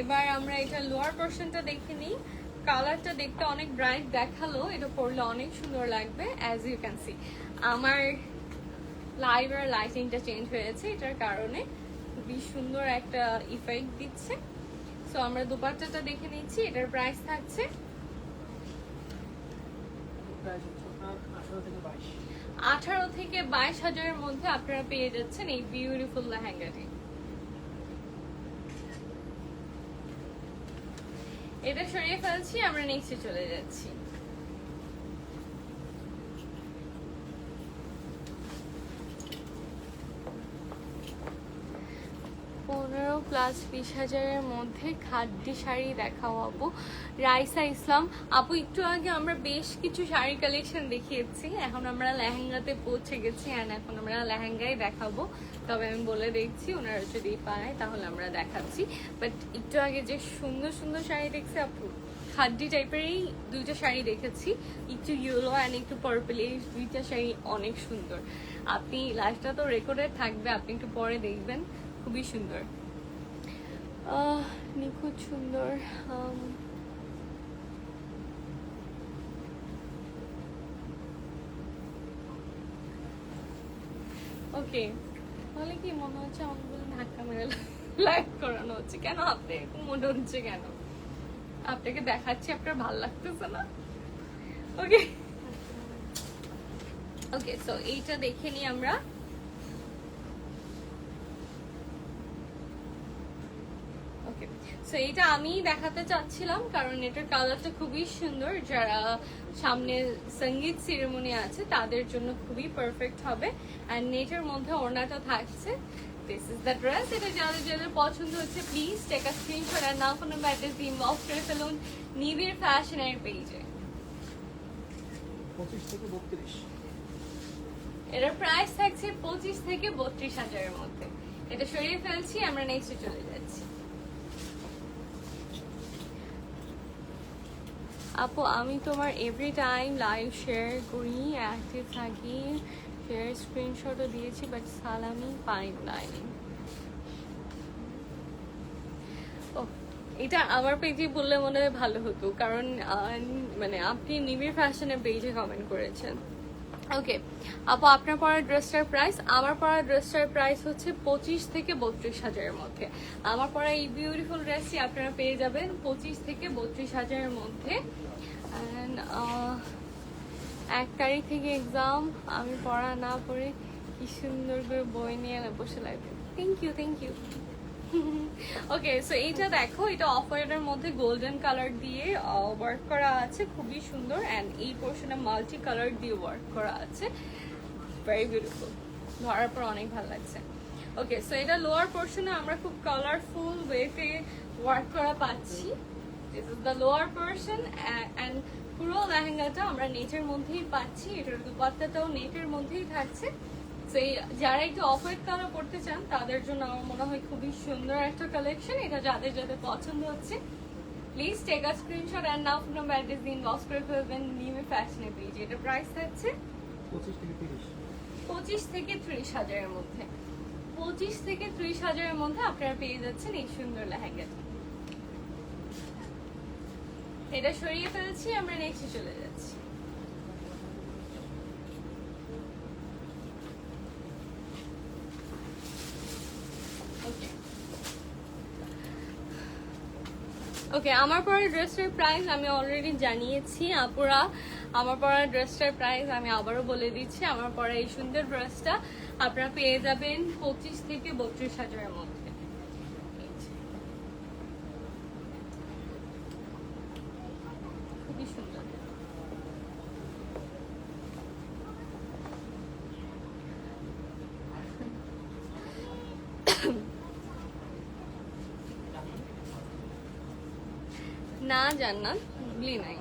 এবার আমরা এটা লোয়ার পোর্শনটা দেখে নিই। কালারটা দেখতে অনেক ব্রাইট দেখালো, এটা পরলে অনেক সুন্দর লাগবে। অ্যাজ ইউ ক্যান সি আমার লাইভের লাইটিংটা চেঞ্জ হয়েছে, এটার কারণে খুবই সুন্দর একটা ইফেক্ট দিচ্ছে। সো আমরা দুপাট্টাটা দেখে নিচ্ছি। এটার প্রাইস থাকছে প্রাইস হচ্ছে আপনার 18 থেকে 22। 18 থেকে 22 হাজারের মধ্যে আপনারা পেয়ে যাচ্ছেন এই বিউটিফুল লেহেঙ্গাটি। এটা সরিয়ে ফেলছি, আমরা নেক্সটে চলে যাচ্ছি। +20,000-এর মধ্যে খাদ্যি শাড়ি দেখাও আপু। রাইসা ইসলাম আপু, একটু আগে আমরা বেশ কিছু শাড়ি কালেকশন দেখিয়েছি, এখন আমরা লেহেঙ্গাতে পৌঁছে গেছি অ্যান্ড এখন আমরা লেহেঙ্গাই দেখাবো। তবে আমি বলে দেখছি ওনারা যদি পায় তাহলে আমরা দেখাচ্ছি। বাট একটু আগে যে সুন্দর সুন্দর শাড়ি দেখছি আপু, খাদ্যি টাইপেরই দুইটা শাড়ি দেখেছি, একটু ইয়েলো অ্যান্ড একটু পার্পল। এই দুইটা শাড়ি অনেক সুন্দর। আপনি লাস্টটা তো রেকর্ডেড থাকবে, আপনি একটু পরে দেখবেন, খুবই সুন্দর, নিখুঁত সুন্দর। ওকে, তাহলে কি মনে হচ্ছে আমাকে বলে ধাক্কা মেরে লাইভ করানো হচ্ছে কেন? আপনি এরকম মনে হচ্ছে কেন? আপনাকে দেখাচ্ছি, আপনার ভালো লাগতেছে না? ওকে ওকে, সো এইটা দেখে নিই আমরা। ওকে, সো এটা আমি দেখাতে চাচ্ছিলাম কারণ এটার কালারটা খুবই সুন্দর। যারা সামনে সঙ্গীত সেরেমনি আছে তাদের জন্য খুবই পারফেক্ট হবে। অ্যান্ড নেটের মধ্যে ওড়নাটা থাকছে। This is the dress. এটা যাদের যাদের পছন্দ হচ্ছে প্লিজ টেক আ স্ক্রিনশট আর নাও ফোন অ্যাড্রেস দিয়ে ইনবক্স করে ফেলুন নিবিড় ফ্যাশনের পেজে। 25 থেকে 32। এটার প্রাইস থাকছে 25 থেকে 32 হাজারের মধ্যে। এটা সরিয়ে ফেলছি, আমরা নেক্সটে চলে যাচ্ছি। আপু, আমি তোমার এভরি টাইম লাইভ শেয়ার করি, অ্যাক্টিভ থাকি, শেয়ার স্ক্রিনশটও দিয়েছি, বাট সালামি পাইনি। ও, এটা আমার পেজে বললে মনে হয় ভালো হতো, কারণ মানে আপনি নিবিড় ফ্যাশনের পেজে কমেন্ট করেছেন। ওকে আপু, আপনার পরা ড্রেসটার প্রাইস, আমার পরা ড্রেসটার প্রাইস হচ্ছে 25 থেকে 32 হাজারের মধ্যে। আমার পরা এই বিউটিফুল ড্রেসটি আপনারা পেয়ে যাবেন 25 থেকে 32 হাজারের মধ্যে। অ্যান্ড 1 তারিখ থেকে এক্সাম, আমি পড়া না পড়ে কি সুন্দর করে বই নিয়ে বসে লাগবে। Thank you. ওকে, সো এইটা দেখো, এটা অফ হোয়াইটের মধ্যে গোল্ডেন কালার দিয়ে ওয়ার্ক করা আছে, খুবই সুন্দর। অ্যান্ড এই পোর্শনে মাল্টি কালার দিয়ে ওয়ার্ক করা আছে, ভেরি বিউটিফুল, ধরার পর অনেক ভালো লাগছে। ওকে, সো এটা লোয়ার পোর্শনে আমরা খুব কালারফুল ওয়েতে ওয়ার্ক করা পাচ্ছি। This is the lower portion and পুরো লেহেঙ্গাটা আমরা নেটের মধ্যেই পাচ্ছি। এটার দুপাট্টাটাও নেটের মধ্যেই থাকছে। যারা একটু অফ হোয়াইট কালার পড়তে চান তাদের জন্য আমার মনে হয় খুবই সুন্দর একটা কালেকশন। এটা যাদের যাদের পছন্দ হচ্ছে please take a screenshot and now phone number address দিয়ে ইনবক্স করে ফেলবেন নিউ ফ্যাশনের পেজে। এটা প্রাইস থাকছে 25 থেকে 30। 25 থেকে 30 হাজারের মধ্যে। 25 থেকে 30 হাজারের মধ্যে আপনারা পেয়ে যাচ্ছেন এই সুন্দর লেহেঙ্গাটা। এটা সরিয়ে ফেলছি, আমরা নেক্সটে চলে যাচ্ছি। ওকে, আমার পরা ড্রেসটার প্রাইস আমি অলরেডি জানিয়েছি আপুরা। আমার পরা ড্রেসটার প্রাইস আমি আবারও বলে দিচ্ছি। আমার পরা এই সুন্দর ড্রেসটা আপনারা পেয়ে যাবেন 25 থেকে 32 হাজারের মধ্যে। খুবই সুন্দর। না জান্নাত গুগলি নাই।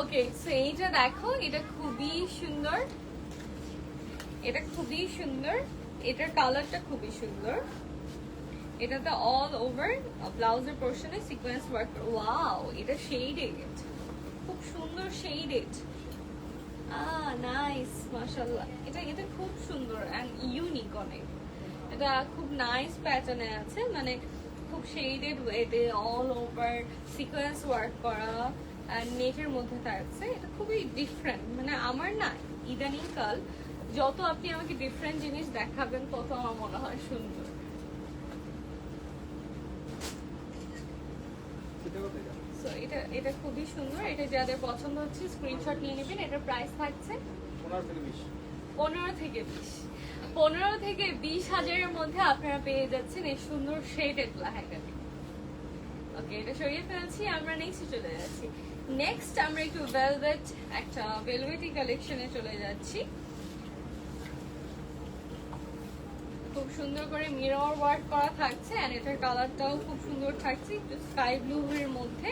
ওকে, সো এইটা দেখো, এটা খুবই সুন্দর, এটা খুবই সুন্দর, এটার কালারটা খুবই সুন্দর। এটাতে অল ওভার ব্লাউজের পোর্শনে সিকোয়েন্স ওয়ার্ক। ওয়াও, এটা শেডেড, খুব সুন্দর শেডেড। নাইস, মাশাআল্লাহ। এটা এটা খুব সুন্দর এন্ড ইউনিক অনেক। এটা খুব নাইস প্যাটার্নে আছে, মানে খুব শেডেড ওয়েতে অল ওভার সিকোয়েন্স ওয়ার্ক করা এন্ড নেটের মধ্যে থাকছে। এটা খুবই ডিফারেন্ট, মানে আমার না ইদানিং কাল যত আপনি আমাকে ডিফারেন্ট জিনিস দেখাবেন তত আমার মনে হয় সুন্দর। সো এটা এটা খুবই সুন্দর। এটা যাদের পছন্দ হচ্ছে স্ক্রিনশট নিয়ে নেবেন। এটার প্রাইস থাকছে 15 থেকে 20। 15 থেকে 20 হাজারের মধ্যে আপনারা পেয়ে যাচ্ছেন এই সুন্দর শেডেড লেহেঙ্গাটি। ওকে, এটা সরিয়ে ফেলছি, আমরা নেক্সট চলে যাচ্ছি। নেক্সট আমরা একটু ভেলভেট, একটা ভেলভেটি কালেকশনে চলে যাচ্ছি। খুব সুন্দর করে মিরর ওয়ার্ক করা থাকছে এন্ড এটার কালারটাও খুব সুন্দর থাকছে, একটু স্কাই ব্লু এর মধ্যে।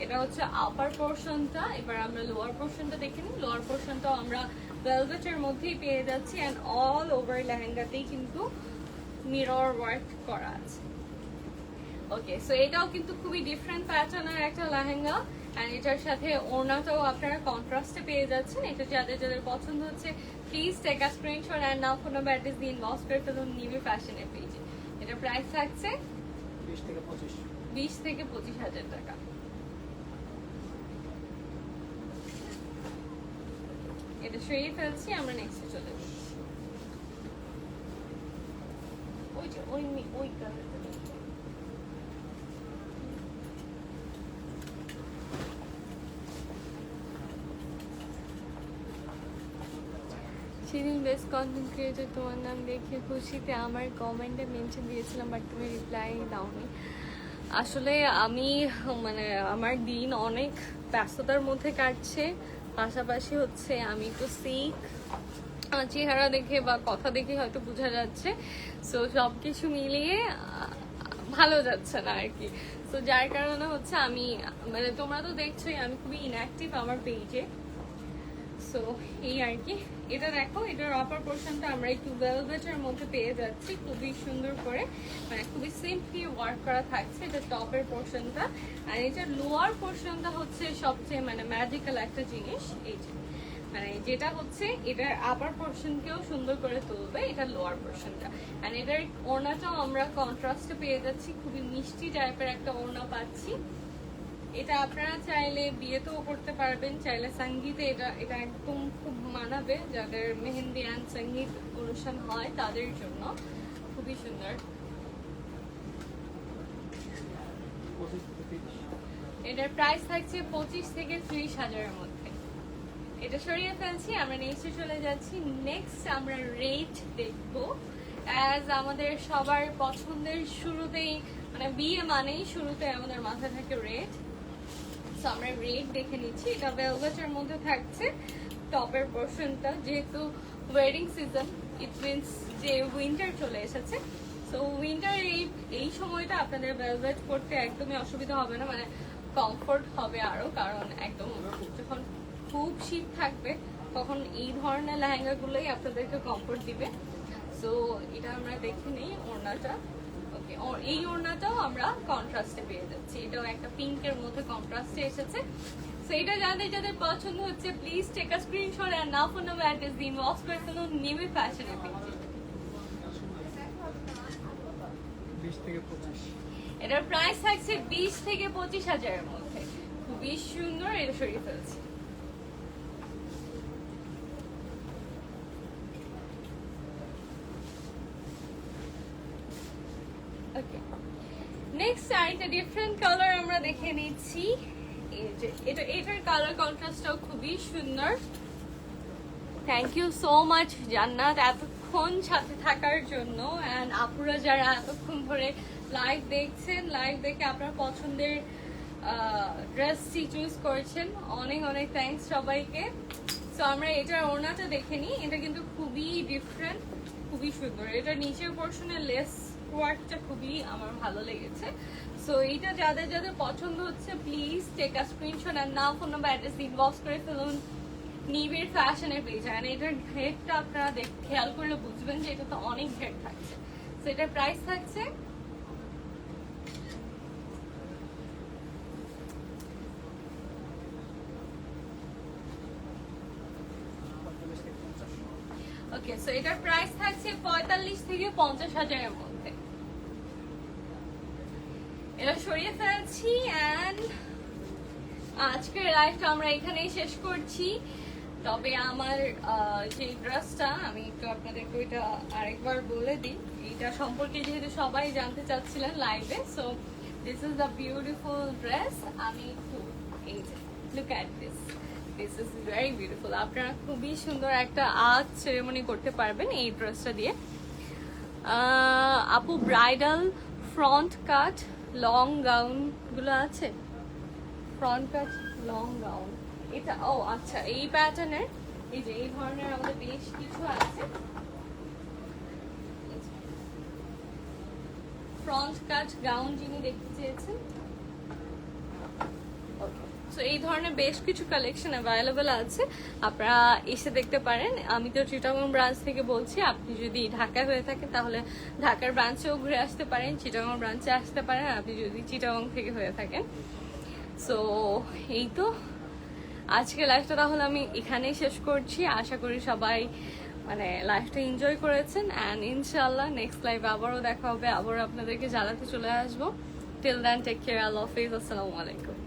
এটা হচ্ছে আপার পোরশনটা। এবার আমরা লোয়ার পোরশনটা দেখে নিই। লোয়ার পোরশনটাও আমরা ভেলভেটের মধ্যেই পেয়ে যাচ্ছি এন্ড অল ওভার লেহেঙ্গাতেই কিন্তু মিরর ওয়ার্ক করা আছে। ওকে, সো এটাও কিন্তু খুবই ডিফারেন্ট প্যাটার্নের একটা লেহেঙ্গা এন্ড এটার সাথে ওড়নাটাও আপনারা কন্ট্রাস্টে পেয়ে যাচ্ছেন। এটা যাদের যাদের পছন্দ হচ্ছে please take a screenshot and now phone number address দিয়ে ইনবক্স করে ফেলুন নিউই ফ্যাশনের পেজে। এটা প্রাইস থাকছে 20 থেকে 25 হাজার টাকা। এটা সরিয়ে ফেলছি, আমরা নেক্সটে চলে যাচ্ছি। ওই যে ওই কালারটা সেদিন বেস্ট কন্টেন্ট ক্রিয়েটর তোমার নাম দেখে খুশিতে আমার কমেন্টে মেনশন দিয়েছিলাম, বাট তুমি রিপ্লাই দাওনি। আসলে আমি মানে আমার দিন অনেক ব্যস্ততার মধ্যে কাটছে, পাশাপাশি হচ্ছে আমি একটু সিক, চেহারা দেখে বা কথা দেখে হয়তো বোঝা যাচ্ছে। সো সব কিছু মিলিয়ে ভালো যাচ্ছে না আর কি। সো যার কারণে হচ্ছে আমি মানে তোমরা তো দেখছোই আমি খুবই ইনঅ্যাক্টিভ আমার পেজে। সো এই আর কি। এটা দেখো, এটার আপার পোর্শনটা আমরা একটু ভেলভেটের মধ্যে পেয়ে যাচ্ছি, খুবই সুন্দর করে, মানে খুবই সিম্পলি ওয়ার্ক করা থাকছে। এটা টপের পোর্শনটা আর এটার লোয়ার পোর্শনটা হচ্ছে সবচেয়ে মানে ম্যাজিক্যাল একটা জিনিস। এই যে মানে যেটা হচ্ছে এটার আপার পোর্শনকেও সুন্দর করে তুলবে, এটা লোয়ার পোর্শনটা। আর এটার ওড়নাটাও আমরা কন্ট্রাস্টে পেয়ে যাচ্ছি, খুবই মিষ্টি টাইপের একটা ওড়না পাচ্ছি। এটা আপনারা চাইলে বিয়েতেও করতে পারবেন, চাইলে সঙ্গীতে এটা এটা একদম খুব মানাবে, যাদের মেহেন্দি অ্যান্ড সঙ্গীত অনুষ্ঠান হয় তাদের জন্য খুবই সুন্দর। এটার প্রাইস থাকছে 25 থেকে 30 হাজারের মধ্যে। এটা সরিয়ে ফেলছি, আমরা নেক্সটে চলে যাচ্ছি। নেক্সট আমরা রেট দেখবো। অ্যাজ আমাদের সবার পছন্দের শুরুতেই মানে বিয়ে মানেই শুরুতে আমাদের মাথায় থাকে রেট। সো আমরা রেট দেখে নিচ্ছি। এটা ভেলভেটের মধ্যে থাকছে টপের পোর্শনটা, যেহেতু ওয়েডিং সিজন, ইট মিনস যে উইন্টার চলে এসেছে। সো উইন্টার এই সময়টা আপনাদের ভেলভেট করতে একদমই অসুবিধা হবে না, মানে কমফোর্ট হবে আরো, কারণ একদম যখন খুব শীত থাকবে তখন এই ধরনের লেহেঙ্গাগুলোই আপনাদেরকে কমফোর্ট দিবে। সো এটা আমরা দেখে নিই ওড়নাটা। ওকে, এই ওড়নাটাও আমরা কন্ট্রাস্টে পেয়ে যাচ্ছি, এটাও একটা পিঙ্কের মধ্যে কন্ট্রাস্টে এসেছে। সো এটা যাদের যাদের পছন্দ হচ্ছে please take a screenshot and now phone number address দিয়ে ইনবক্স করে ফেলুন নিউই ফ্যাশনের পেজে। 20 থেকে 25। এটার প্রাইস থাকছে 20 থেকে 25 হাজারের মধ্যে, খুবই সুন্দর। এটা সরিয়ে ফেলছি। ওকে, নেক্সট আরেকটা ডিফারেন্ট কালার আমরা দেখে নিচ্ছি। এই যে এটার কালার কন্ট্রাস্টটাও খুবই সুন্দর। থ্যাংক ইউ সো মাচ জান্নাত এতক্ষণ সাথে থাকার জন্য, অ্যান্ড আপুরা যারা এতক্ষণ ধরে লাইভ দেখছেন, লাইভ দেখে আপনার পছন্দের ড্রেসটি চুজ করেছেন, অনেক অনেক থ্যাংকস সবাইকে। সো আমরা এটার ওড়নাটা দেখে নিই। এটা কিন্তু খুবই ডিফারেন্ট, খুবই সুন্দর। এটা নিচের পোর্শনে লেস ওয়ার্কটা খুবই আমার ভালো লেগেছে। সো এইটা যাদের যাদের পছন্দ হচ্ছে প্লিজ টেক আ স্ক্রিনশট আর নাম, ফোন নাম্বার, অ্যাড্রেস ইনবক্স করে ফেলুন নিবিড় ফ্যাশনের পেজ। আর এটার ঘেরটা আপনারা খেয়াল করলে বুঝবেন যে এটা তো অনেক ঘের থাকছে। সো এটার প্রাইস থাকছে ওকে, সো এটার প্রাইস থাকছে 45 থেকে 50 হাজারের মধ্যে। এটা সরিয়ে ফেলছি অ্যান্ড আজকের লাইভটা আমরা এখানেই শেষ করছি। তবে আমার যে ড্রেসটা আমি একটু আপনাদেরকে ওইটা আরেকবার বলে দিই, এটা সম্পর্কে যেহেতু সবাই জানতে চাচ্ছিলেন লাইভে। So this is the beautiful dress. আমি একটু এই যে look at this, this is very beautiful. আপনারা খুবই সুন্দর একটা আর্ট সেরেমনি করতে পারবেন এই ড্রেসটা দিয়ে। আপু ব্রাইডাল ফ্রন্ট কাট লং গাউন গুলো আছে, ফ্রন্ট কাট লং গাউন এটা, ও আচ্ছা এই প্যাটার্নের, এই যে এই ধরনের আমাদের বেশ কিছু আছে ফ্রন্ট কাট গাউন যিনি দেখতে চেয়েছেন। সো এই ধরনের বেশ কিছু কালেকশন অ্যাভেলেবেল আছে, আপনারা এসে দেখতে পারেন। আমি তো চিটাগং ব্রাঞ্চ থেকে বলছি, আপনি যদি ঢাকায় হয়ে থাকেন তাহলে ঢাকার ব্রাঞ্চেও ঘুরে আসতে পারেন, চিটাগং ব্রাঞ্চে আসতে পারেন আপনি যদি চিটাগং থেকে হয়ে থাকেন। সো এই তো আজকে লাইফটা তাহলে আমি এখানেই শেষ করছি। আশা করি সবাই মানে লাইফটা এনজয় করেছেন অ্যান্ড ইনশাল্লাহ নেক্সট লাইফ আবারও দেখা হবে, আবারও আপনাদেরকে জ্বালাতে চলে আসবো। টিল দেন টেক কেয়ার, আল্লাহ হাফেজ, আসসালামু আলাইকুম।